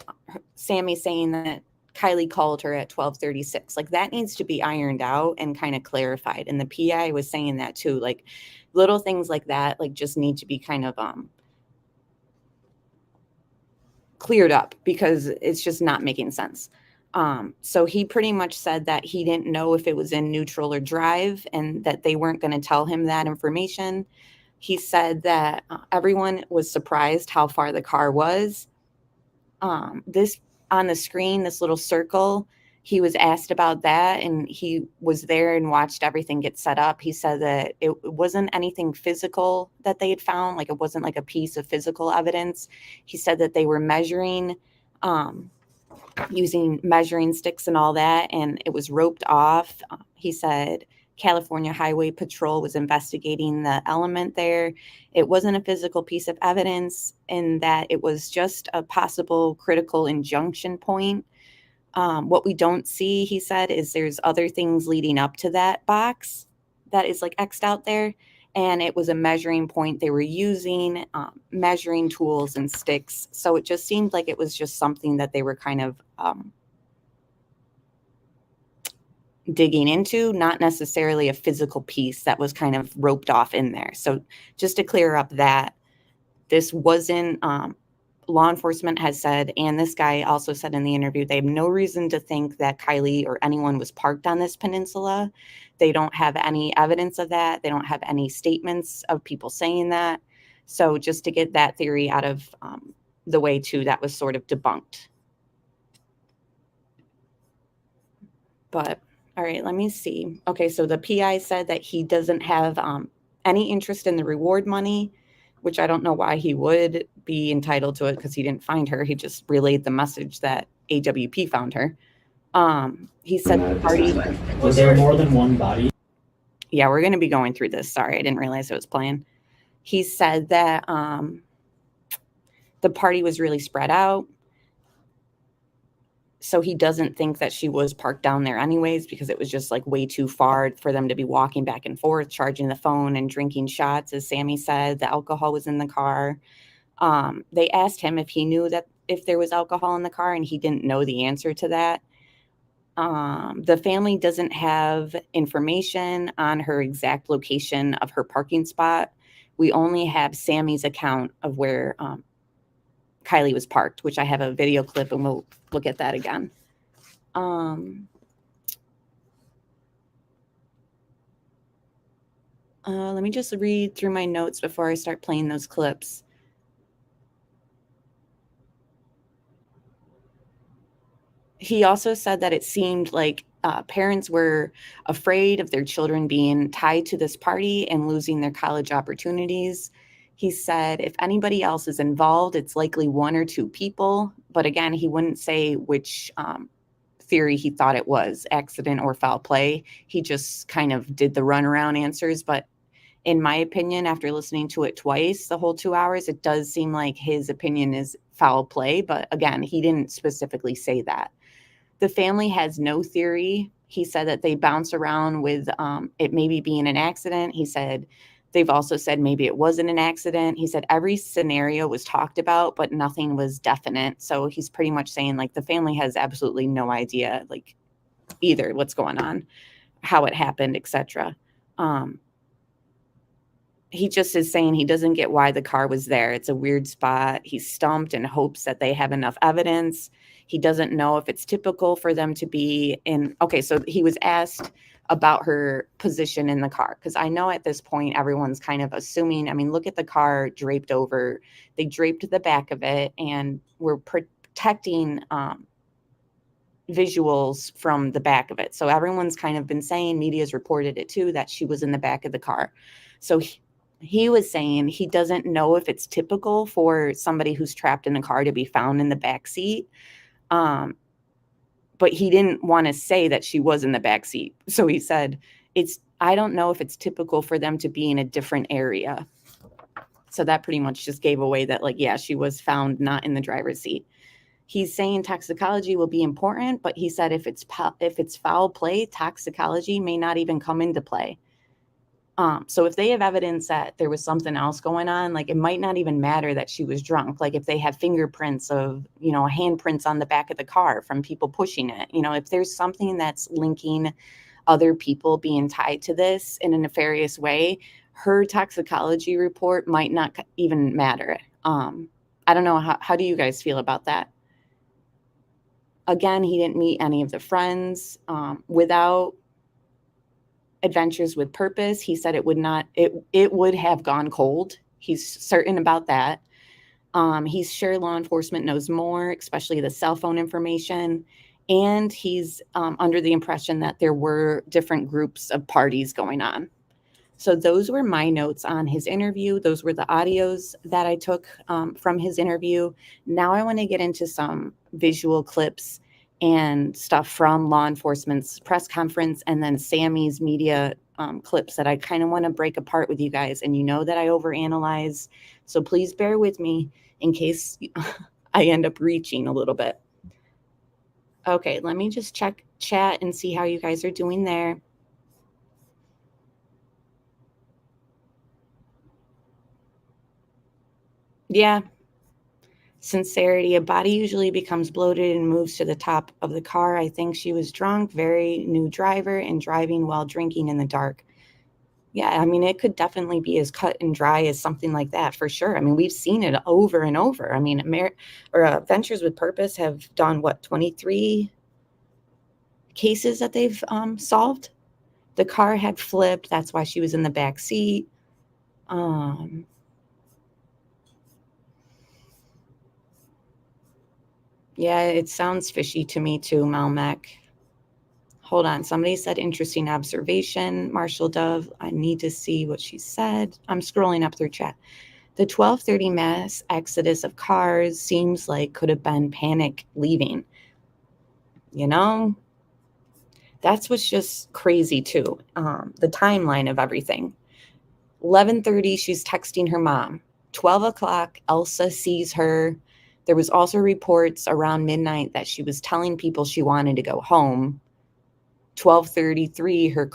Sammy saying that Kiely called her at 12:36. Like that needs to be ironed out and kind of clarified. And the PI was saying that too. Like little things like that, like just need to be kind of cleared up because it's just not making sense. So he pretty much said that he didn't know if it was in neutral or drive and that they weren't going to tell him that information. He said that everyone was surprised how far the car was. This on the screen, this little circle, he was asked about that and he was there and watched everything get set up. He said that it wasn't anything physical that they had found, like it wasn't like a piece of physical evidence. He said that they were measuring, using measuring sticks and all that, and it was roped off. He said California Highway Patrol was investigating the element there. It wasn't a physical piece of evidence, and that it was just a possible critical injunction point. What we don't see, he said, is there's other things leading up to that box that is like X'd out there. And it was a measuring point they were using, measuring tools and sticks. So it just seemed like it was just something that they were kind of digging into, not necessarily a physical piece that was kind of roped off in there. So just to clear up that this wasn't, law enforcement has said, and this guy also said in the interview, they have no reason to think that Kiely or anyone was parked on this peninsula. They don't have any evidence of that. They don't have any statements of people saying that. So just to get that theory out of the way too, that was sort of debunked. But all right, let me see. Okay, so the PI said that he doesn't have any interest in the reward money, which I don't know why he would be entitled to it because he didn't find her. He just relayed the message that AWP found her. He said the party. Was there more than one body? Yeah, we're going to be going through this. Sorry, I didn't realize it was playing. He said that the party was really spread out. So he doesn't think that she was parked down there anyways, because it was just like way too far for them to be walking back and forth, charging the phone and drinking shots. As Sammy said, the alcohol was in the car. They asked him if he knew that if there was alcohol in the car, and he didn't know the answer to that. The family doesn't have information on her exact location of her parking spot. We only have Sammy's account of where Kiely was parked, which I have a video clip and we'll look at that again. Let me just read through my notes before I start playing those clips. He also said that it seemed like parents were afraid of their children being tied to this party and losing their college opportunities. He said if anybody else is involved, it's likely one or two people. But again, he wouldn't say which theory he thought it was, accident or foul play. He just kind of did the runaround answers. But in my opinion, after listening to it twice, the whole 2 hours, it does seem like his opinion is foul play. But again, he didn't specifically say that. The family has no theory. He said that they bounce around with it maybe being an accident. He said they've also said maybe it wasn't an accident. He said every scenario was talked about, but nothing was definite. So he's pretty much saying like the family has absolutely no idea, like either what's going on, how it happened, etc. He just is saying he doesn't get why the car was there. It's a weird spot. He's stumped and hopes that they have enough evidence. He doesn't know if it's typical for them to be in. Okay, so he was asked about her position in the car, because I know at this point everyone's kind of assuming. I mean, look at the car draped over. They draped the back of it and were protecting visuals from the back of it. So everyone's kind of been saying, media's reported it too, that she was in the back of the car. So he was saying he doesn't know if it's typical for somebody who's trapped in a car to be found in the back seat. But he didn't want to say that she was in the back seat. So he said, I don't know if it's typical for them to be in a different area. So that pretty much just gave away that, like, yeah, she was found not in the driver's seat. He's saying toxicology will be important, but he said if it's foul play, toxicology may not even come into play. So if they have evidence that there was something else going on, like it might not even matter that she was drunk. Like if they have fingerprints of, handprints on the back of the car from people pushing it, if there's something that's linking other people being tied to this in a nefarious way, her toxicology report might not even matter. I don't know. How do you guys feel about that? Again, he didn't meet any of the friends. Without Adventures with Purpose, he said it would have gone cold. He's certain about that. He's sure law enforcement knows more, especially the cell phone information. And he's under the impression that there were different groups of parties going on. So those were my notes on his interview. Those were the audios that I took from his interview. Now I want to get into some visual clips and stuff from law enforcement's press conference, and then Sammy's media clips that I kind of want to break apart with you guys. And you know that I overanalyze, so please bear with me in case I end up reaching a little bit. Okay, let me just check chat and see how you guys are doing there. Yeah. Sincerity. A body usually becomes bloated and moves to the top of the car. I think she was drunk, very new driver, and driving while drinking in the dark. Yeah, I mean, it could definitely be as cut and dry as something like that, for sure. I mean, we've seen it over and over. I mean, Ventures with Purpose have done, 23 cases that they've solved? The car had flipped. That's why she was in the back seat. Yeah, it sounds fishy to me too, Malmec. Hold on. Somebody said interesting observation. Marshall Dove, I need to see what she said. I'm scrolling up through chat. The 12:30 mass exodus of cars seems like could have been panic leaving. You know, that's what's just crazy too. The timeline of everything. 11:30, she's texting her mom. 12 o'clock, Elsa sees her. There was also reports around midnight that she was telling people she wanted to go home. 12:33, her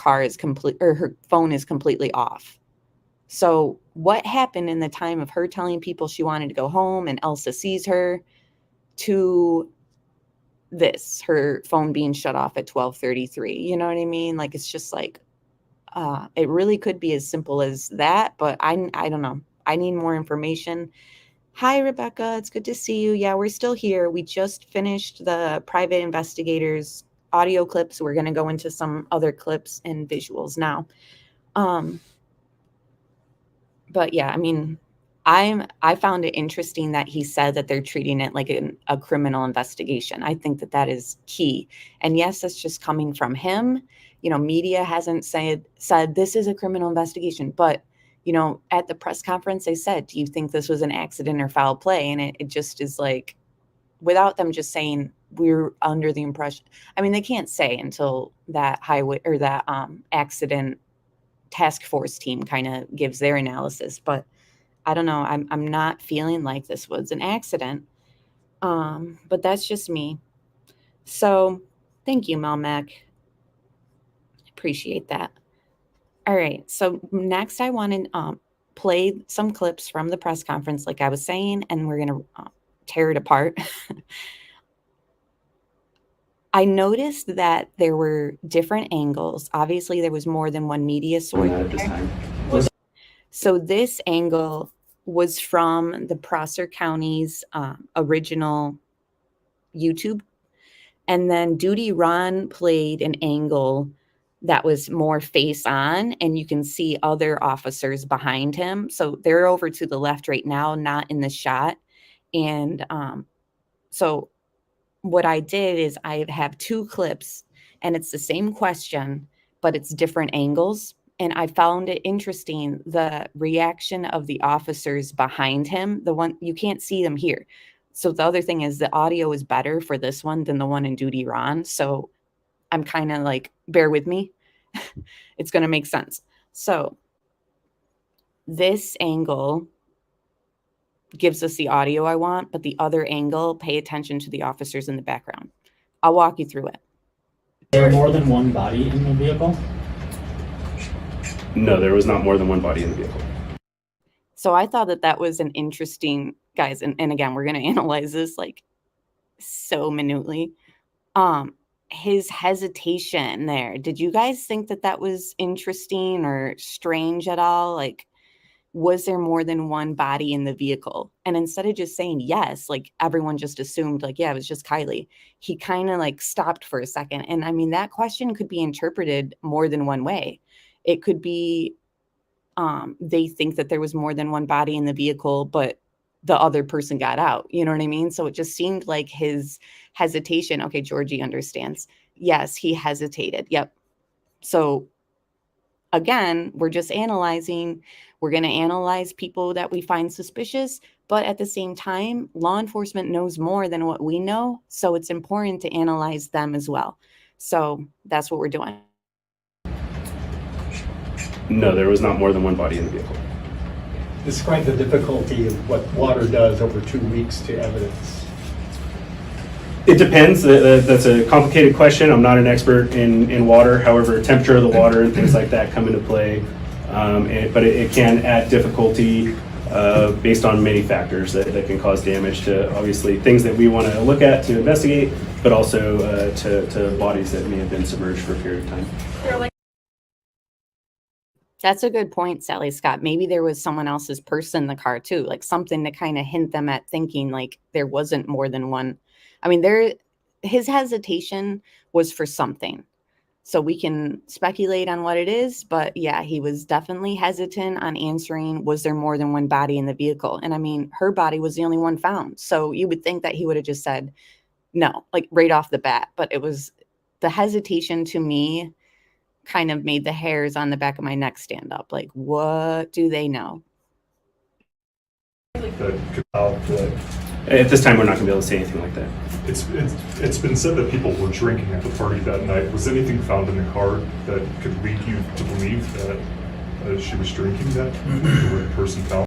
phone is completely off. So what happened in the time of her telling people she wanted to go home and Elsa sees her to this, her phone being shut off at 12:33? You know what I mean? Like, it's just like, it really could be as simple as that, but I don't know. I need more information. Hi, Rebecca. It's good to see you. Yeah, we're still here. We just finished the private investigators audio clips. We're going to go into some other clips and visuals now. But yeah, I mean, I found it interesting that he said that they're treating it like a criminal investigation. I think that is key. And yes, that's just coming from him. You know, media hasn't said this is a criminal investigation, but you know, at the press conference, they said, do you think this was an accident or foul play? And it just is like, without them just saying, we're under the impression. I mean, they can't say until that highway or that accident task force team kind of gives their analysis. But I don't know. I'm not feeling like this was an accident. But that's just me. So thank you, Malmec. Appreciate that. All right. So next I want to play some clips from the press conference, like I was saying, and we're going to tear it apart. I noticed that there were different angles. Obviously, there was more than one media source. So this angle was from the Prosser County's original YouTube. And then Duty Ron played an angle that was more face on, and you can see other officers behind him. So they're over to the left right now, not in the shot. And so what I did is I have two clips, and it's the same question, but it's different angles. And I found it interesting, the reaction of the officers behind him. The one, you can't see them here. So the other thing is the audio is better for this one than the one in Duty Ron. So I'm kind of like, bear with me. It's going to make sense. So this angle gives us the audio I want, but the other angle, pay attention to the officers in the background. I'll walk you through it. There more than one body in the vehicle? No, there was not more than one body in the vehicle. So I thought that was an interesting, guys, and again, we're going to analyze this like so minutely. His hesitation there. Did you guys think that was interesting or strange at all? Like, was there more than one body in the vehicle? And instead of just saying yes, like everyone just assumed like, yeah, it was just Kiely, he kind of like stopped for a second. And I mean, that question could be interpreted more than one way. It could be they think that there was more than one body in the vehicle, but the other person got out. You know what I mean? So it just seemed like his hesitation. Okay, Georgie understands. Yes, he hesitated. Yep. So again, we're just analyzing. We're going to analyze people that we find suspicious, but at the same time, law enforcement knows more than what we know. So it's important to analyze them as well. So that's what we're doing. No, there was not more than one body in the vehicle. Describe the difficulty of what water does over 2 weeks to evidence. It depends. That's a complicated question. I'm not an expert in water. However, temperature of the water and things like that come into play. But it can add difficulty based on many factors that can cause damage to, obviously, things that we want to look at to investigate, but also to bodies that may have been submerged for a period of time. That's a good point, Sally Scott. Maybe there was someone else's purse in the car too, like something to kind of hint them at thinking like there wasn't more than one. I mean, his hesitation was for something. So we can speculate on what it is, but yeah, he was definitely hesitant on answering, was there more than one body in the vehicle? And I mean, her body was the only one found. So you would think that he would have just said no, like right off the bat. But it was the hesitation to me kind of made the hairs on the back of my neck stand up. Like, what do they know? At this time, we're not going to be able to say anything like that. It's been said that people were drinking at the party that night. Was anything found in the car that could lead you to believe that she was drinking that the person found?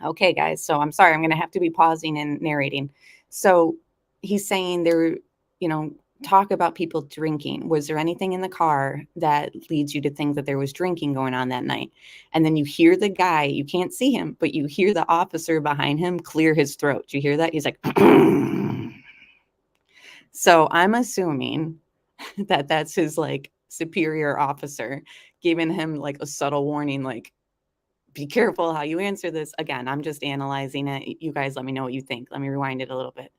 Okay, guys. So I'm sorry, I'm going to have to be pausing and narrating. So he's saying there, talk about people drinking. Was there anything in the car that leads you to think that there was drinking going on that night? And then you hear the guy, you can't see him, but you hear the officer behind him clear his throat. Do you hear that? He's like, so I'm assuming that that's his like superior officer giving him like a subtle warning, like, be careful how you answer this. Again, I'm just analyzing it. You guys let me know what you think. Let me rewind it a little bit.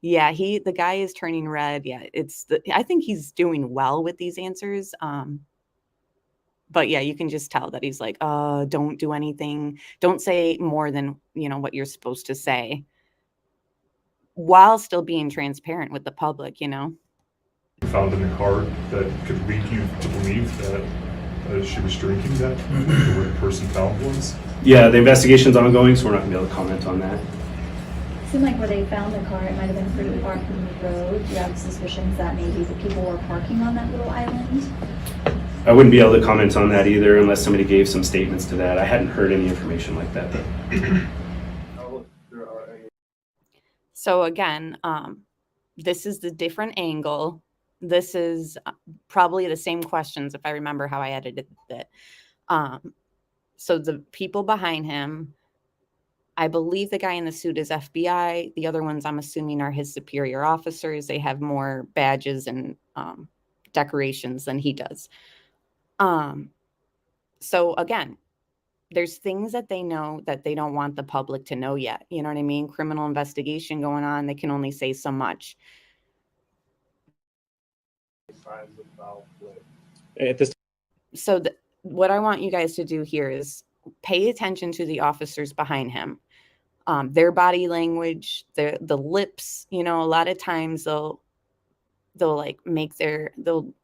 Yeah, the guy is turning red. Yeah, I think he's doing well with these answers. But yeah, you can just tell that he's like, don't do anything. Don't say more than, what you're supposed to say, while still being transparent with the public, Found in the car that could lead you to believe that she was drinking that the person found was? Yeah, the investigation's ongoing, so we're not going to be able to comment on that. It seemed like where they found the car, it might have been pretty far from the road. Do you have suspicions that maybe the people were parking on that little island? I wouldn't be able to comment on that either unless somebody gave some statements to that. I hadn't heard any information like that. So again, this is the different angle. This is probably the same questions if I remember how I edited it. So the people behind him, I believe the guy in the suit is FBI. The other ones I'm assuming are his superior officers. They have more badges and decorations than he does. So again, there's things that they know that they don't want the public to know yet. You know what I mean? Criminal investigation going on. They can only say so much. So what I want you guys to do here is pay attention to the officers behind him. Their body language, the lips, a lot of times they'll like they'll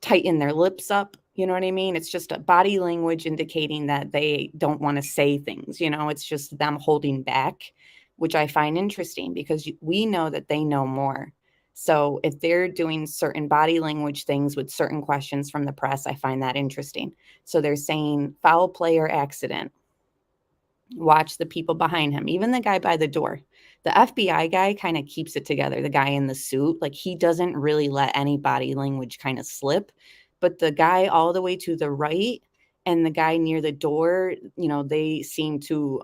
tighten their lips up. You know what I mean? It's just a body language indicating that they don't want to say things. It's just them holding back, which I find interesting because we know that they know more. So if they're doing certain body language things with certain questions from the press, I find that interesting. So they're saying foul play or accident. Watch the people behind him, even the guy by the door. The FBI guy kind of keeps it together. The guy in the suit, like he doesn't really let any body language kind of slip. But the guy all the way to the right and the guy near the door, they seem to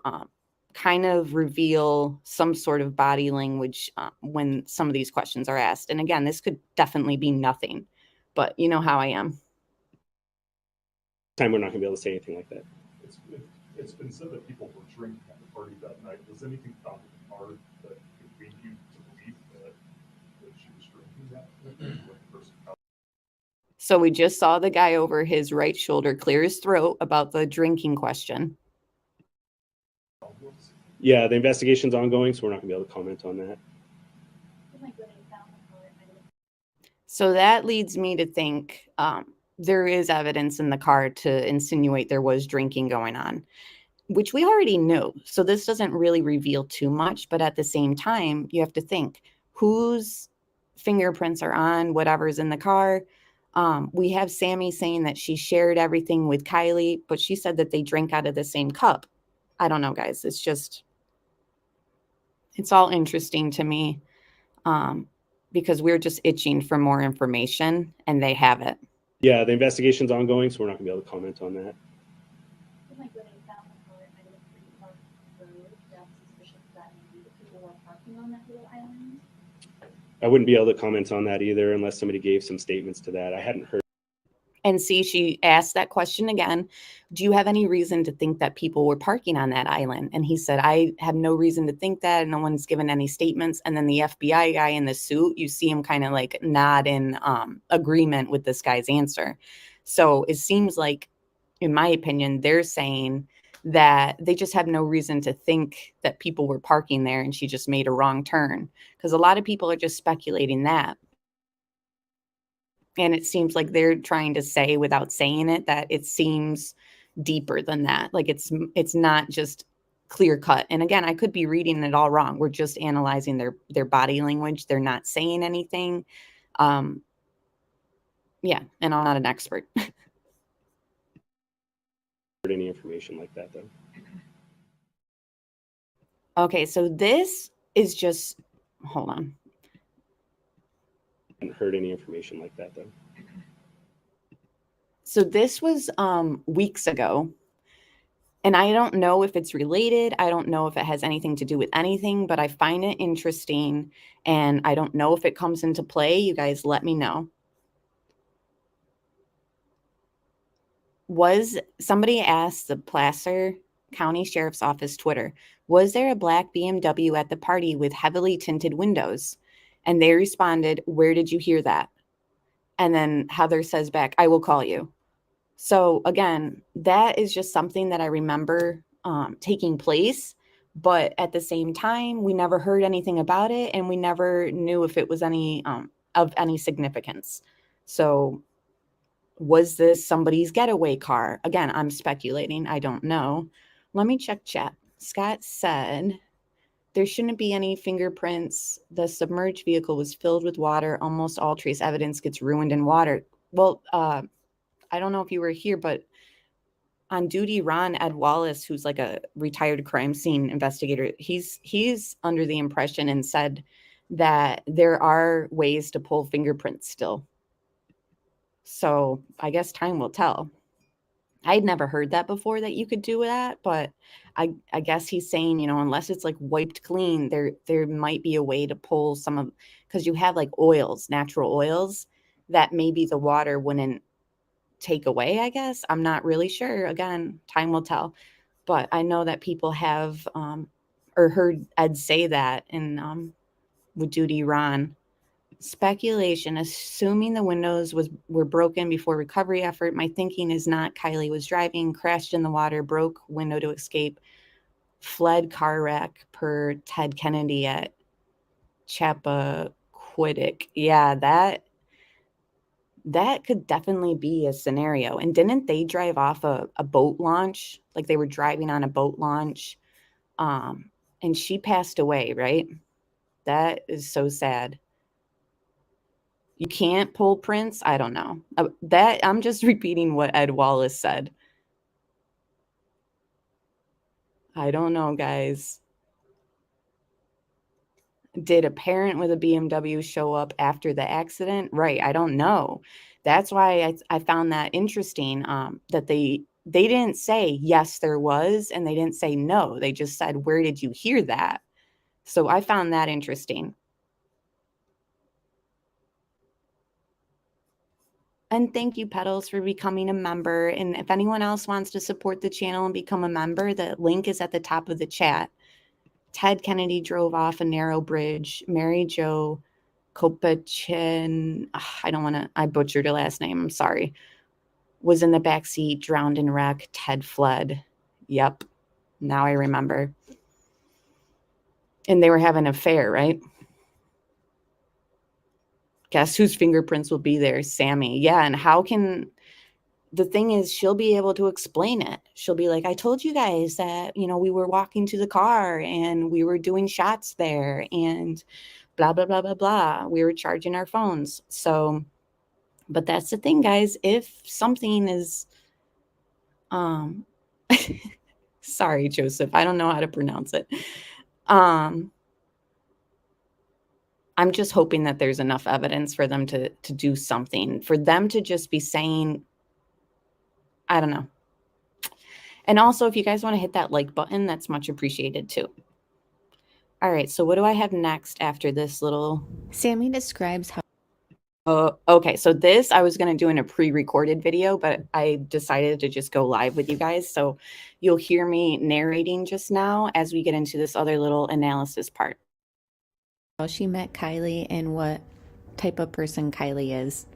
kind of reveal some sort of body language when some of these questions are asked. And again, this could definitely be nothing, but you know how I am. Time we're not going to be able to say anything like that. It's been said that people were drinking at the party that night. Was anything found in the car that could lead you to believe that she was drinking that night? When the person found So we just saw the guy over his right shoulder clear his throat about the drinking question. Yeah, the investigation's ongoing, so we're not going to be able to comment on that. So that leads me to think there is evidence in the car to insinuate there was drinking going on, which we already knew. So this doesn't really reveal too much, but at the same time, you have to think whose fingerprints are on whatever's in the car. We have Sammy saying that she shared everything with Kiely, but she said that they drank out of the same cup. I don't know, guys. It's all interesting to me because we're just itching for more information and they have it. Yeah, the investigation's ongoing, so we're not going to be able to comment on that. I wouldn't be able to comment on that either unless somebody gave some statements to that. I hadn't heard. And see, she asked that question again. Do you have any reason to think that people were parking on that island? And he said, I have no reason to think that. No one's given any statements. And then the FBI guy in the suit, you see him kind of like nod in agreement with this guy's answer. So it seems like, in my opinion, they're saying that they just have no reason to think that people were parking there and she just made a wrong turn. Because a lot of people are just speculating that. And it seems like they're trying to say without saying it that it seems deeper than that. Like it's not just clear cut. And again, I could be reading it all wrong. We're just analyzing their body language. They're not saying anything. Yeah, and I'm not an expert. Any information like that though. Okay, so this is just, hold on. I hadn't heard any information like that though. So this was weeks ago. And I don't know if it's related. I don't know if it has anything to do with anything, but I find it interesting. And I don't know if it comes into play. You guys let me know. Somebody asked the Placer County Sheriff's Office Twitter, was there a black BMW at the party with heavily tinted windows? And they responded, where did you hear that? And then Heather says back, I will call you. So again, that is just something that I remember taking place. But at the same time, we never heard anything about it. And we never knew if it was any of any significance. So was this somebody's getaway car? Again, I'm speculating. I don't know. Let me check chat. Scott said there shouldn't be any fingerprints. The submerged vehicle was filled with water. Almost all trace evidence gets ruined in water. Well, I don't know if you were here, but on duty, Ed Wallace, who's like a retired crime scene investigator, he's under the impression and said that there are ways to pull fingerprints still. So I guess time will tell. I'd never heard that before, that you could do that, but I guess he's saying, unless it's like wiped clean, there might be a way to pull some of, because you have like oils, natural oils that maybe the water wouldn't take away, I guess. I'm not really sure. Again, time will tell. But I know that people have or heard Ed say that in with Duty Ron. Speculation, assuming the windows were broken before recovery effort. My thinking is not Kiely was driving, crashed in the water, broke window to escape, fled car wreck per Ted Kennedy at Chappaquiddick. Yeah, that could definitely be a scenario. And didn't they drive off a boat launch? Like they were driving on a boat launch. And she passed away, right? That is so sad. You can't pull prints. I don't know. That I'm just repeating what Ed Wallace said. I don't know, guys. Did a parent with a BMW show up after the accident? Right. I don't know. That's why I found that interesting, that they didn't say, yes, there was, and they didn't say no. They just said, where did you hear that? So I found that interesting. And thank you, Petals, for becoming a member. And if anyone else wants to support the channel and become a member, the link is at the top of the chat. Ted Kennedy drove off a narrow bridge. Mary Jo Kopachin, I butchered her last name, I'm sorry, was in the back seat, drowned in wreck. Ted fled. Yep, now I remember. And they were having an affair, right? Guess whose fingerprints will be there? Sammy. Yeah, and how can... The thing is, she'll be able to explain it. She'll be like, I told you guys that, we were walking to the car and we were doing shots there and blah, blah, blah, blah, blah. We were charging our phones. So, but that's the thing, guys. If something is, sorry, Joseph, I don't know how to pronounce it. I'm just hoping that there's enough evidence for them to do something, for them to just be saying, I don't know. And also, if you guys want to hit that like button, that's much appreciated too. All right, so what do I have next after this little... Sammy describes how... Okay, so this I was going to do in a pre-recorded video, but I decided to just go live with you guys. So you'll hear me narrating just now as we get into this other little analysis part. How she met Kiely and what type of person Kiely is.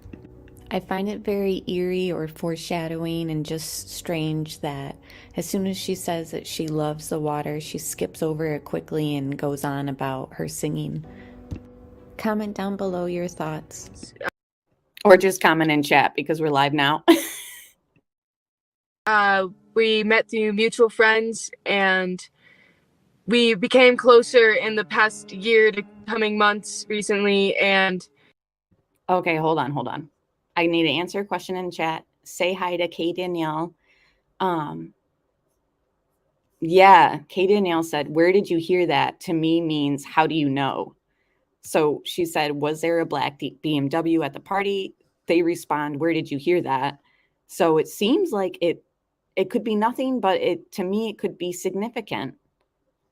I find it very eerie or foreshadowing and just strange that as soon as she says that she loves the water, she skips over it quickly and goes on about her singing. Comment down below your thoughts. Or just comment in chat because we're live now. We met through mutual friends and we became closer in the past year to coming months recently. And okay, hold on. I need to answer a question in chat. Say hi to Kay Danielle. Yeah, Kay Danielle said, where did you hear that? To me means, how do you know? So she said, was there a black BMW at the party? They respond, where did you hear that? So it seems like it could be nothing, but to me, it could be significant.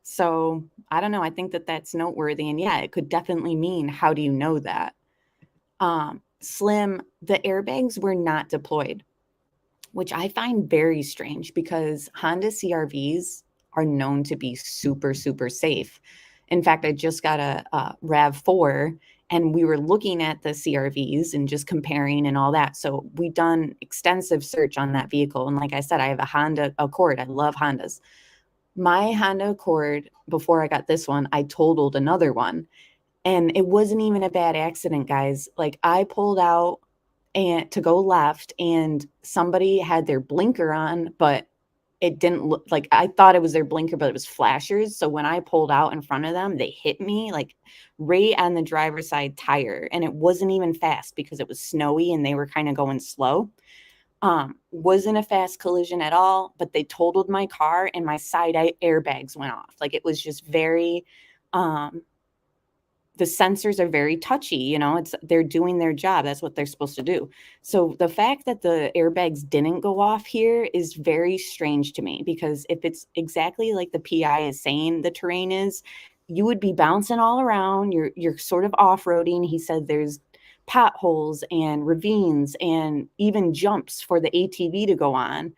So I don't know. I think that that's noteworthy. And yeah, it could definitely mean, how do you know that? Slim, the airbags were not deployed, which I find very strange because Honda CRVs are known to be super, super safe. In fact, I just got a RAV4 and we were looking at the CRVs and just comparing and all that. So we've done extensive search on that vehicle. And like I said, I have a Honda Accord. I love Hondas. My Honda Accord, before I got this one, I totaled another one. And it wasn't even a bad accident, guys. Like I pulled out and to go left and somebody had their blinker on, but it didn't look like, I thought it was their blinker, but it was flashers. So when I pulled out in front of them, they hit me like right on the driver's side tire. And it wasn't even fast because it was snowy and they were kind of going slow. Wasn't a fast collision at all, but they totaled my car and my side airbags went off. Like it was just very, the sensors are very touchy, they're doing their job. That's what they're supposed to do. So the fact that the airbags didn't go off here is very strange to me, because if it's exactly like the PI is saying the terrain is, you would be bouncing all around. You're sort of off-roading. He said there's potholes and ravines and even jumps for the ATV to go on.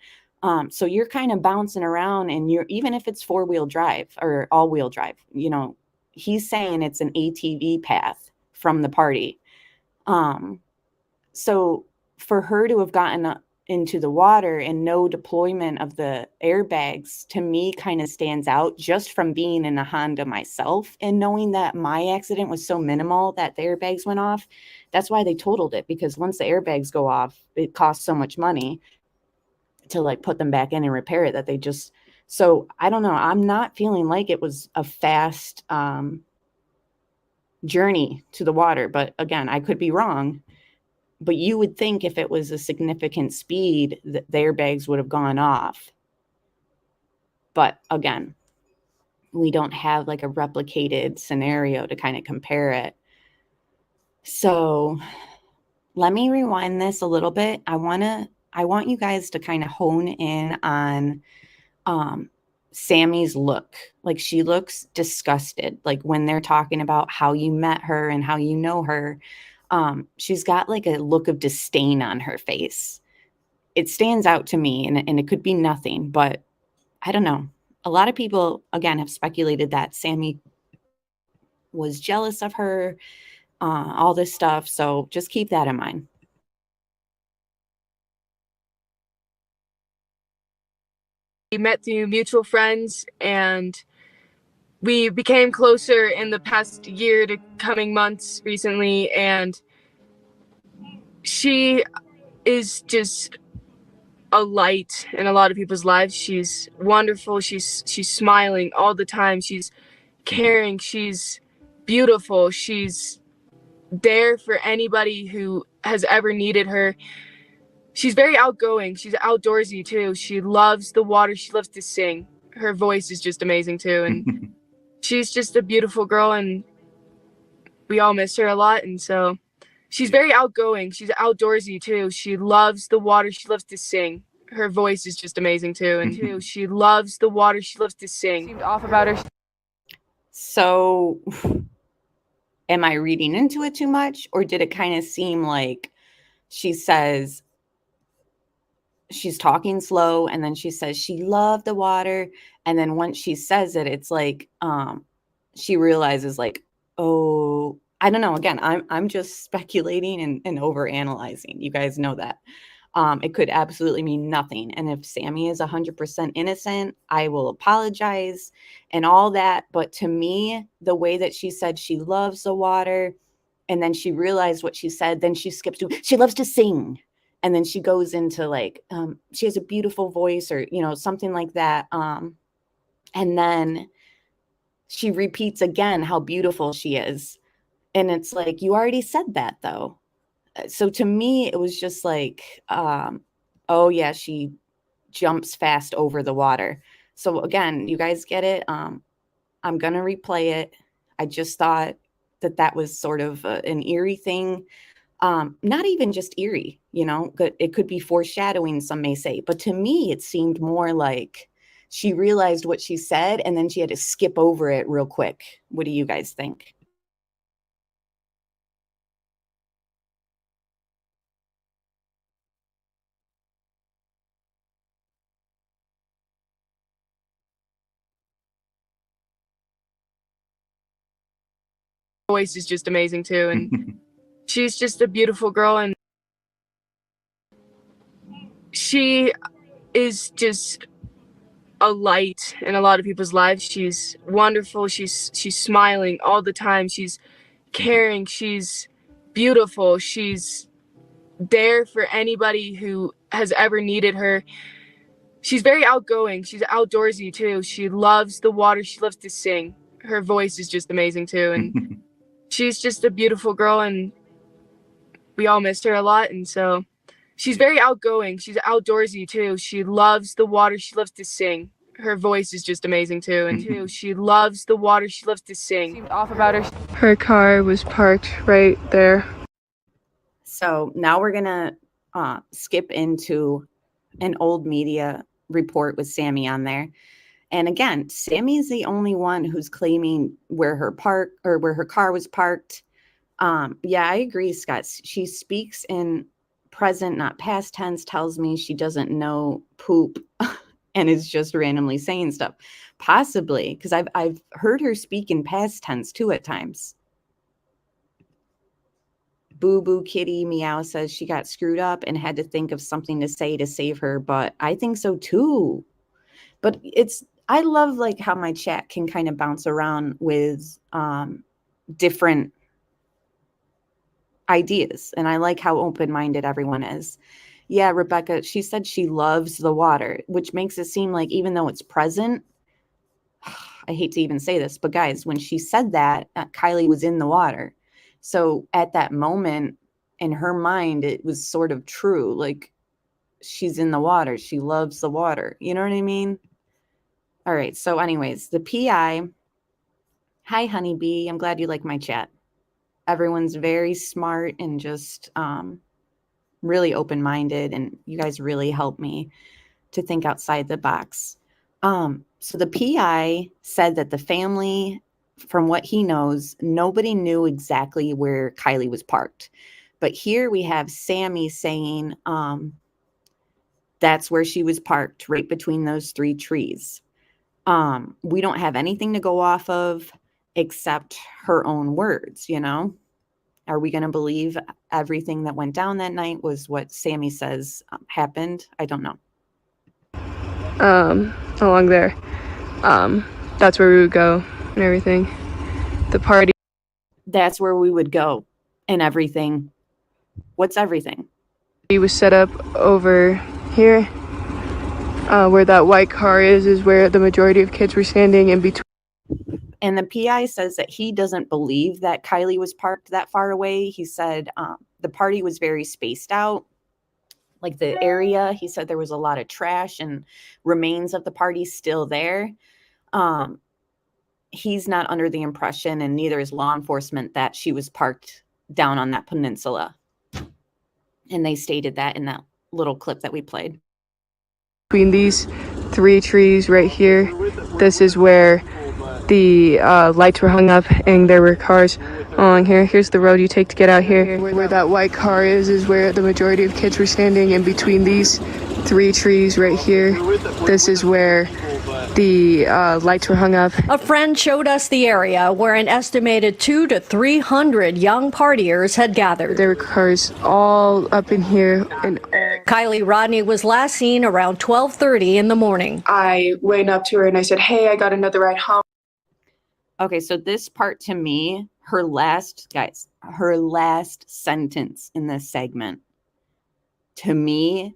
So you're kind of bouncing around, and even if it's four-wheel drive or all-wheel drive, he's saying it's an ATV path from the party. So for her to have gotten into the water and no deployment of the airbags, to me kind of stands out, just from being in a Honda myself and knowing that my accident was so minimal that the airbags went off. That's why they totaled it, because once the airbags go off, it costs so much money to like put them back in and repair it that they just... So I don't know. I'm not feeling like it was a fast journey to the water. But again, I could be wrong. But you would think if it was a significant speed, that the airbags would have gone off. But again, we don't have like a replicated scenario to kind of compare it. So let me rewind this a little bit. I want you guys to kind of hone in on Sammy's look. Like she looks disgusted, like when they're talking about how you met her and how you know her. she's got like a look of disdain on her face. It stands out to me, and it could be nothing, but I don't know. A lot of people, again, have speculated that Sammy was jealous of her, all this stuff. So just keep that in mind. We met through mutual friends, and we became closer in the past year to coming months recently, and she is just a light in a lot of people's lives. She's wonderful. She's smiling all the time. She's caring. She's beautiful. She's there for anybody who has ever needed her. She's very outgoing. She's outdoorsy too. She loves the water. She loves to sing. Her voice is just amazing too, and she's just a beautiful girl, and we all miss her a lot. And so she's very outgoing. She's outdoorsy too. She loves the water. She loves to sing. Her voice is just amazing too, and she loves the water. She loves to sing. Seemed off about her. So am I reading into it too much, or did it kind of seem like she says she's talking slow and then she says she loved the water, and then once she says it, it's like she realizes like, oh, I don't know. Again, I'm just speculating and over analyzing. You guys know that. It could absolutely mean nothing. And if Sammy is 100% innocent, I will apologize and all that. But to me, the way that she said she loves the water, and then she realized what she said, then she skips to, she loves to sing. And then she goes into like, she has a beautiful voice, or, something like that. And then she repeats again how beautiful she is. And it's like, you already said that though. So to me, it was just like, oh yeah, she jumps fast over the water. So again, you guys get it. I'm going to replay it. I just thought that was sort of an eerie thing. Not even just eerie, it could be foreshadowing, some may say. But to me, it seemed more like she realized what she said and then she had to skip over it real quick. What do you guys think? Voice is just amazing too, and she's just a beautiful girl, and she is just a light in a lot of people's lives. She's wonderful. She's smiling all the time. She's caring. She's beautiful. She's there for anybody who has ever needed her. She's very outgoing. She's outdoorsy too. She loves the water. She loves to sing. Her voice is just amazing too, and she's just a beautiful girl, and we all missed her a lot. And so she's very outgoing. She's outdoorsy too. She loves the water. She loves to sing. Her voice is just amazing too, and she loves the water. She loves to sing. Seemed off about her. Her car was parked right there. So now we're going to skip into an old media report with Sammy on there. And again, Sammy is the only one who's claiming where her car was parked. Yeah, I agree, Scott. She speaks in present, not past tense, tells me she doesn't know poop and is just randomly saying stuff. Possibly, because I've heard her speak in past tense too at times. Boo Boo Kitty Meow says she got screwed up and had to think of something to say to save her, but I think so too. But I love like how my chat can kind of bounce around with different ideas, and I like how open-minded everyone is. Yeah, Rebecca, she said she loves the water, which makes it seem like even though it's present, I hate to even say this, but guys, when she said that, Kiely was in the water. So at that moment, in her mind, it was sort of true. Like, she's in the water. She loves the water. You know what I mean? All right. So anyways, the PI. Hi, Honeybee. I'm glad you like my chat. Everyone's very smart and just really open-minded. And you guys really help me to think outside the box. So the PI said that the family from what he knows, nobody knew exactly where Kiely was parked. But here we have Sammy saying that's where she was parked, right between those 3 trees. We don't have anything to go off of except her own words, you know? Are we going to believe everything that went down that night was what Sammy says happened? I don't know. Along there. That's where we would go and everything. The party. That's where we would go and everything. What's everything? He was set up over here. Where that white car is where the majority of kids were standing in between. And the PI says that he doesn't believe that Kiely was parked that far away. He said the party was very spaced out. Like the area, he said there was a lot of trash and remains of the party still there. He's not under the impression, and neither is law enforcement, that she was parked down on that peninsula. And they stated that in that little clip that we played. Between these 3 trees right here, this is where the lights were hung up and there were cars along here. Here's the road you take to get out here. Where that white car is where the majority of kids were standing in between these 3 trees right here. This is where the lights were hung up. A friend showed us the area where an estimated 200 to 300 young partiers had gathered. There were cars all up in here. And Kiely Rodni was last seen around 12:30 in the morning. I went up to her and I said, "Hey, I got another ride home." Okay, so this part to me, her last sentence in this segment, to me,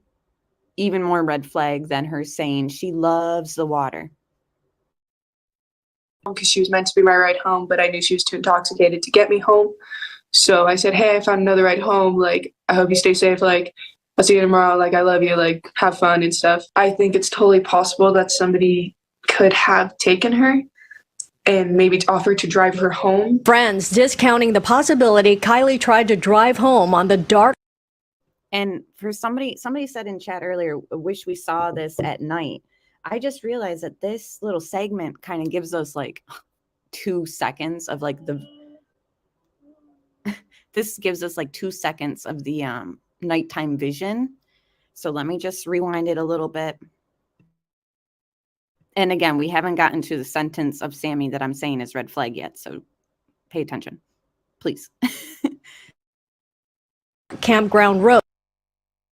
even more red flag than her saying she loves the water. Because she was meant to be my ride home, but I knew she was too intoxicated to get me home. So I said, "Hey, I found another ride home. Like, I hope you stay safe. Like, I'll see you tomorrow. Like, I love you. Like, have fun and stuff." I think it's totally possible that somebody could have taken her and maybe offered to drive her home. Friends discounting the possibility Kiely tried to drive home on the dark. And for somebody said in chat earlier, I wish we saw this at night. I just realized that this little segment kind of gives us like 2 seconds of like this gives us like 2 seconds of the nighttime vision. So let me just rewind it a little bit. And again, we haven't gotten to the sentence of Sammy that I'm saying is red flag yet. So pay attention, please. Campground Road.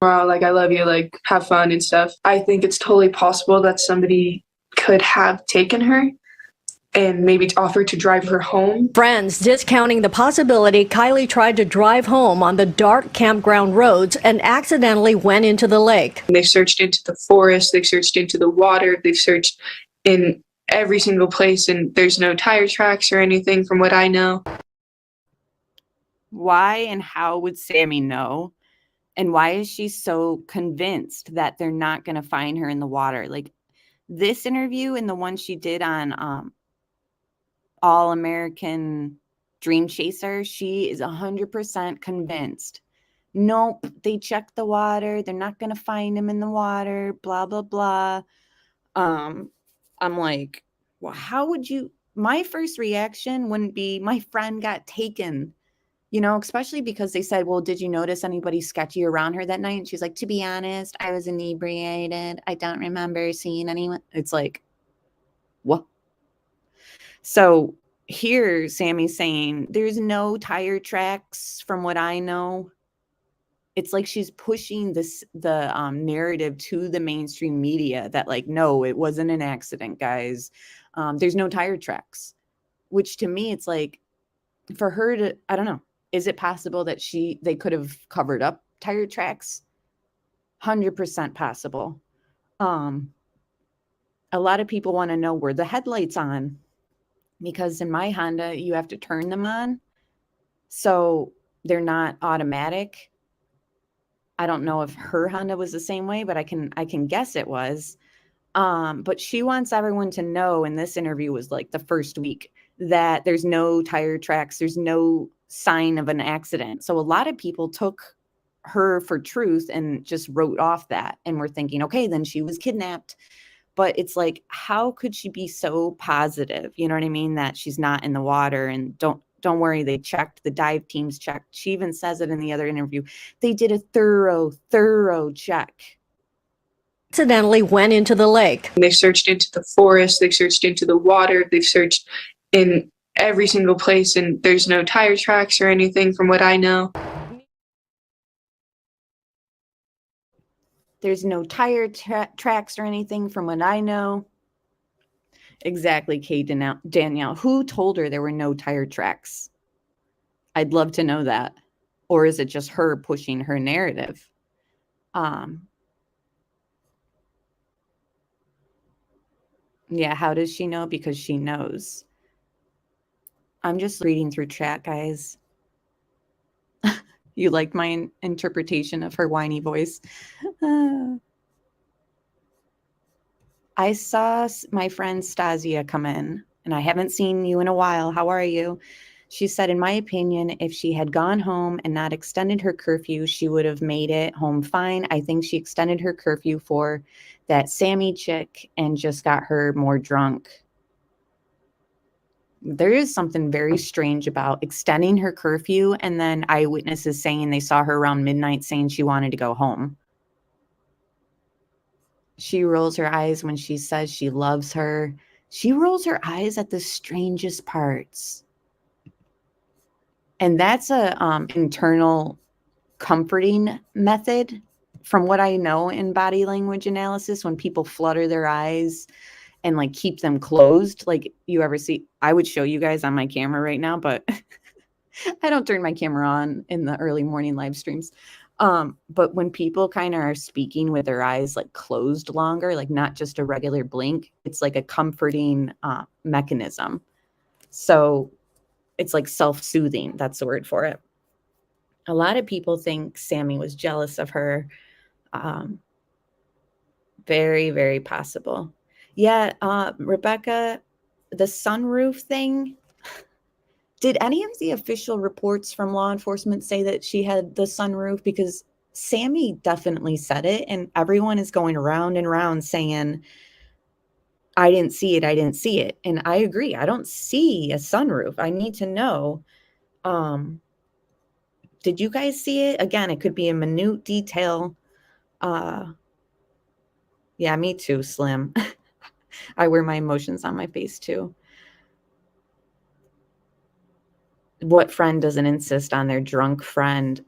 Like, I love you, like, have fun and stuff. I think it's totally possible that somebody could have taken her and maybe offered to drive her home. Friends discounting the possibility Kiely tried to drive home on the dark campground roads and accidentally went into the lake. They've searched into the forest, they've searched into the water, they've searched in every single place, and there's no tire tracks or anything from what I know. Why and how would Sammy know? And why is she so convinced that they're not going to find her in the water? Like this interview and the one she did on All American Dream Chaser, she is 100% convinced. Nope, they checked the water. They're not going to find him in the water, blah, blah, blah. I'm like, well, how would you? My first reaction wouldn't be my friend got taken. You know, especially because they said, well, did you notice anybody sketchy around her that night? And she's like, to be honest, I was inebriated. I don't remember seeing anyone. It's like, what? So here, Sammy's saying there's no tire tracks from what I know. It's like she's pushing the narrative to the mainstream media that like, no, it wasn't an accident, guys. There's no tire tracks, which to me, it's like for her to, I don't know. Is it possible that they could have covered up tire tracks? 100% possible. A lot of people want to know, were the headlights on? Because in my Honda, you have to turn them on. So they're not automatic. I don't know if her Honda was the same way, but I can guess it was. But she wants everyone to know, and this interview was like the first week, that there's no tire tracks, there's no sign of an accident. So a lot of people took her for truth and just wrote off that and were thinking, okay, then she was kidnapped. But it's like, how could she be so positive? You know what I mean? That she's not in the water, and don't worry, they checked, the dive teams checked. She even says it in the other interview. They did a thorough check. Accidentally went into the lake. They've searched into the forest, they've searched into the water, they've searched in every single place, and there's no tire tracks or anything from what I know. There's no tire tracks or anything from what I know. Exactly, Kate Danielle. Who told her there were no tire tracks? I'd love to know that. Or is it just her pushing her narrative? Yeah, how does she know? Because she knows. I'm just reading through chat, guys. You like my interpretation of her whiny voice? I saw my friend Stasia come in, and I haven't seen you in a while. How are you? She said, in my opinion, if she had gone home and not extended her curfew, she would have made it home fine. I think she extended her curfew for that Sammy chick and just got her more drunk. There is something very strange about extending her curfew and then eyewitnesses saying they saw her around midnight saying she wanted to go home. She rolls her eyes when she says she loves her. She rolls her eyes at the strangest parts. And that's a internal comforting method. From what I know in body language analysis, when people flutter their eyes and like keep them closed, like you ever see, I would show you guys on my camera right now, but I don't turn my camera on in the early morning live streams. But when people kind of are speaking with their eyes like closed longer, like not just a regular blink, it's like a comforting mechanism. So it's like self-soothing. That's the word for it. A lot of people think Sammy was jealous of her. Very, very possible. Yeah, Rebecca, the sunroof thing. Did any of the official reports from law enforcement say that she had the sunroof? Because Sammy definitely said it, and everyone is going around and around saying, I didn't see it, I didn't see it. And I agree, I don't see a sunroof. I need to know. Did you guys see it? Again, it could be a minute detail. Yeah, me too, Slim. I wear my emotions on my face too. What friend doesn't insist on their drunk friend,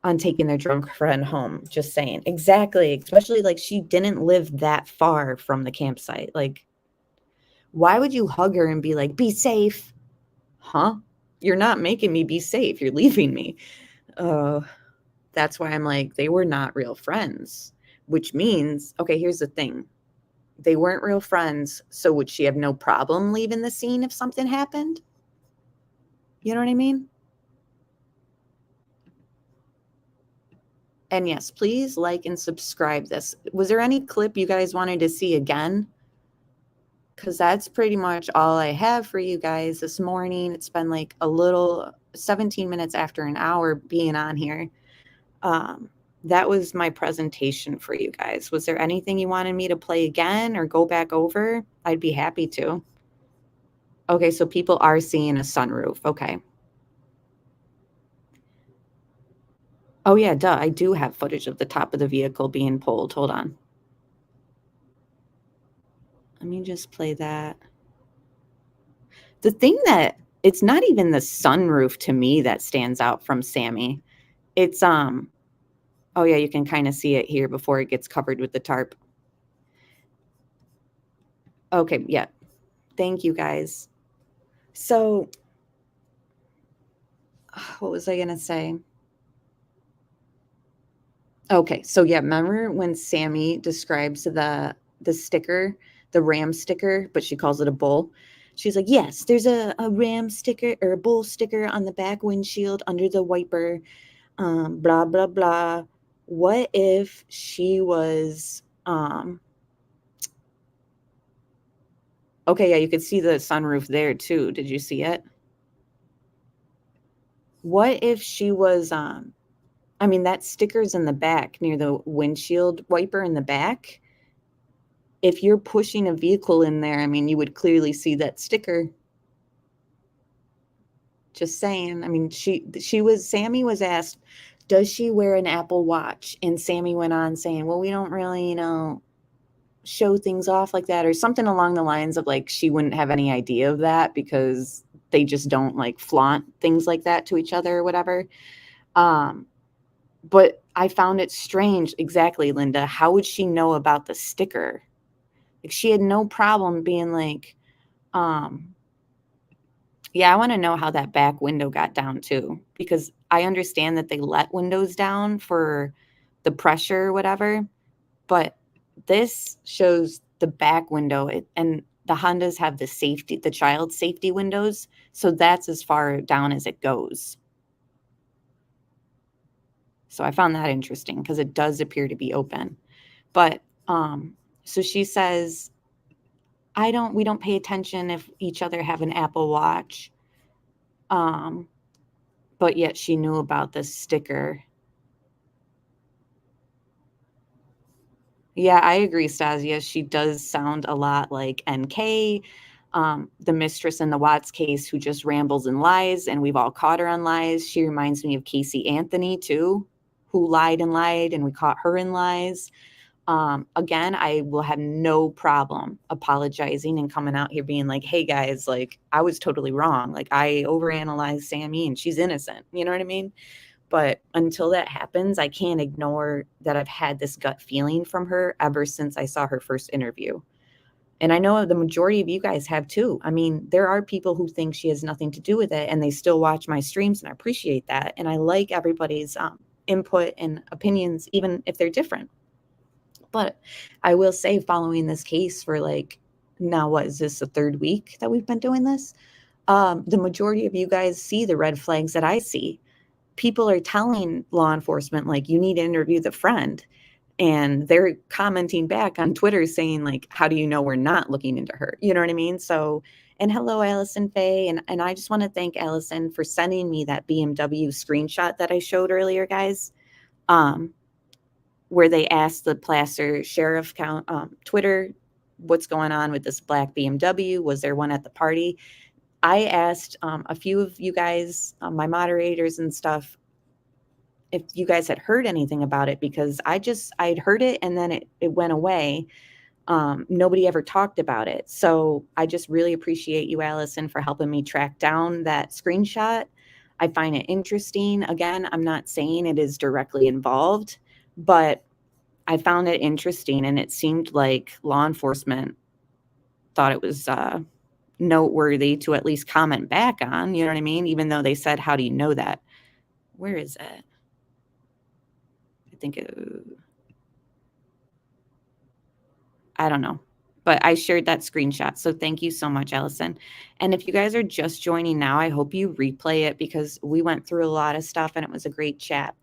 on taking their drunk friend home? Just saying. Exactly. Especially like she didn't live that far from the campsite. Like, why would you hug her and be like, be safe? Huh? You're not making me be safe. You're leaving me. That's why I'm like, they were not real friends, which means, okay, here's the thing. They weren't real friends. So would she have no problem leaving the scene if something happened? You know what I mean? And yes, please like and subscribe this. Was there any clip you guys wanted to see again? Because that's pretty much all I have for you guys this morning. It's been like a little 17 minutes after an hour being on here. That was my presentation for you guys. Was there anything you wanted me to play again or go back over? I'd be happy to. Okay, so people are seeing a sunroof. Okay. Oh, yeah, duh. I do have footage of the top of the vehicle being pulled. Hold on. Let me just play that. The thing that, it's not even the sunroof to me that stands out from Sammy. It's, oh yeah, you can kind of see it here before it gets covered with the tarp. Okay, yeah. Thank you, guys. So, what was I going to say? Okay, so yeah, remember when Sammy describes the sticker, the ram sticker, but she calls it a bull? She's like, yes, there's a ram sticker or a bull sticker on the back windshield under the wiper, blah, blah, blah. What if she was, okay, yeah, you could see the sunroof there too. Did you see it? What if she was, I mean, that sticker's in the back near the windshield wiper in the back. if you're pushing a vehicle in there, I mean, you would clearly see that sticker. Just saying. I mean, Sammy was asked, does she wear an Apple Watch? And Sammy went on saying, well, we don't really, show things off like that, or something along the lines of like, she wouldn't have any idea of that because they just don't like flaunt things like that to each other or whatever. But I found it strange. Exactly, Linda. How would she know about the sticker? Like, she had no problem being like, yeah, I want to know how that back window got down too, because I understand that they let windows down for the pressure or whatever, but this shows the back window, and the Hondas have the child safety windows, so that's as far down as it goes. So I found that interesting because it does appear to be open. But so she says, we don't pay attention if each other have an Apple Watch. But yet she knew about this sticker. Yeah, I agree, Stasia. She does sound a lot like NK, the mistress in the Watts case who just rambles and lies, and we've all caught her on lies. She reminds me of Casey Anthony, too, who lied and lied, and we caught her in lies. Again, I will have no problem apologizing and coming out here being like, hey, guys, like, I was totally wrong. Like, I overanalyzed Sammy, and she's innocent. You know what I mean? But until that happens, I can't ignore that I've had this gut feeling from her ever since I saw her first interview. And I know the majority of you guys have too. I mean, there are people who think she has nothing to do with it, and they still watch my streams, and I appreciate that. And I like everybody's input and opinions, even if they're different. But I will say, following this case for like, now what is this, the third week that we've been doing this? The majority of you guys see the red flags that I see. People are telling law enforcement, like, you need to interview the friend. And they're commenting back on Twitter saying, like, how do you know we're not looking into her? You know what I mean? So, and hello, Allison Faye. And I just want to thank Allison for sending me that BMW screenshot that I showed earlier, guys, where they asked the Placer Sheriff Twitter, what's going on with this black BMW? Was there one at the party? I asked a few of you guys, my moderators and stuff, if you guys had heard anything about it, because I'd heard it and then it went away. Nobody ever talked about it. So I just really appreciate you, Allison, for helping me track down that screenshot. I find it interesting. Again, I'm not saying it is directly involved, but I found it interesting, and it seemed like law enforcement thought it was noteworthy to at least comment back on, you know what I mean? Even though they said, how do you know that? Where is it? I think I don't know, but I shared that screenshot. So thank you so much, Allison. And if you guys are just joining now, I hope you replay it because we went through a lot of stuff and it was a great chat.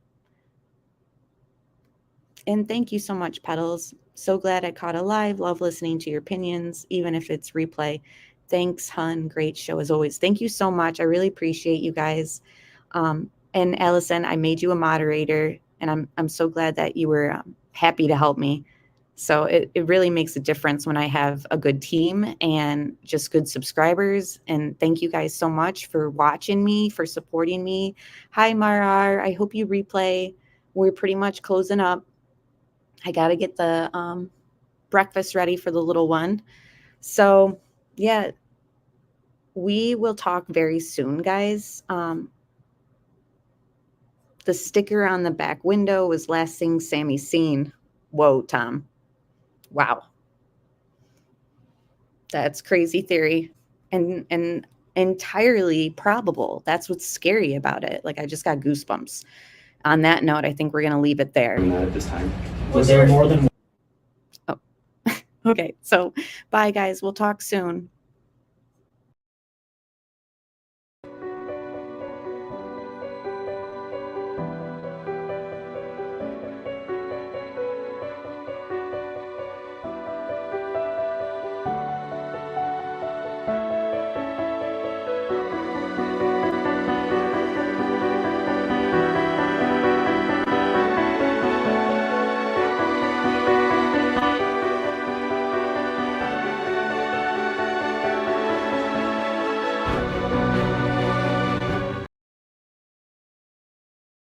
And thank you so much, Petals. So glad I caught a live. Love listening to your opinions, even if it's replay. Thanks, Hun. Great show as always. Thank you so much. I really appreciate you guys. And Allison, I made you a moderator, and I'm so glad that you were happy to help me. So it really makes a difference when I have a good team and just good subscribers. And thank you guys so much for watching me, for supporting me. Hi, Marar. I hope you replay. We're pretty much closing up. I got to get the breakfast ready for the little one. So, yeah, we will talk very soon, guys. The sticker on the back window was last thing Sammy seen. Whoa, Tom. Wow. That's crazy theory and entirely probable. That's what's scary about it. Like, I just got goosebumps. On that note, I think we're going to leave it there. At this time. Was there more than Oh, okay. So bye, guys. We'll talk soon.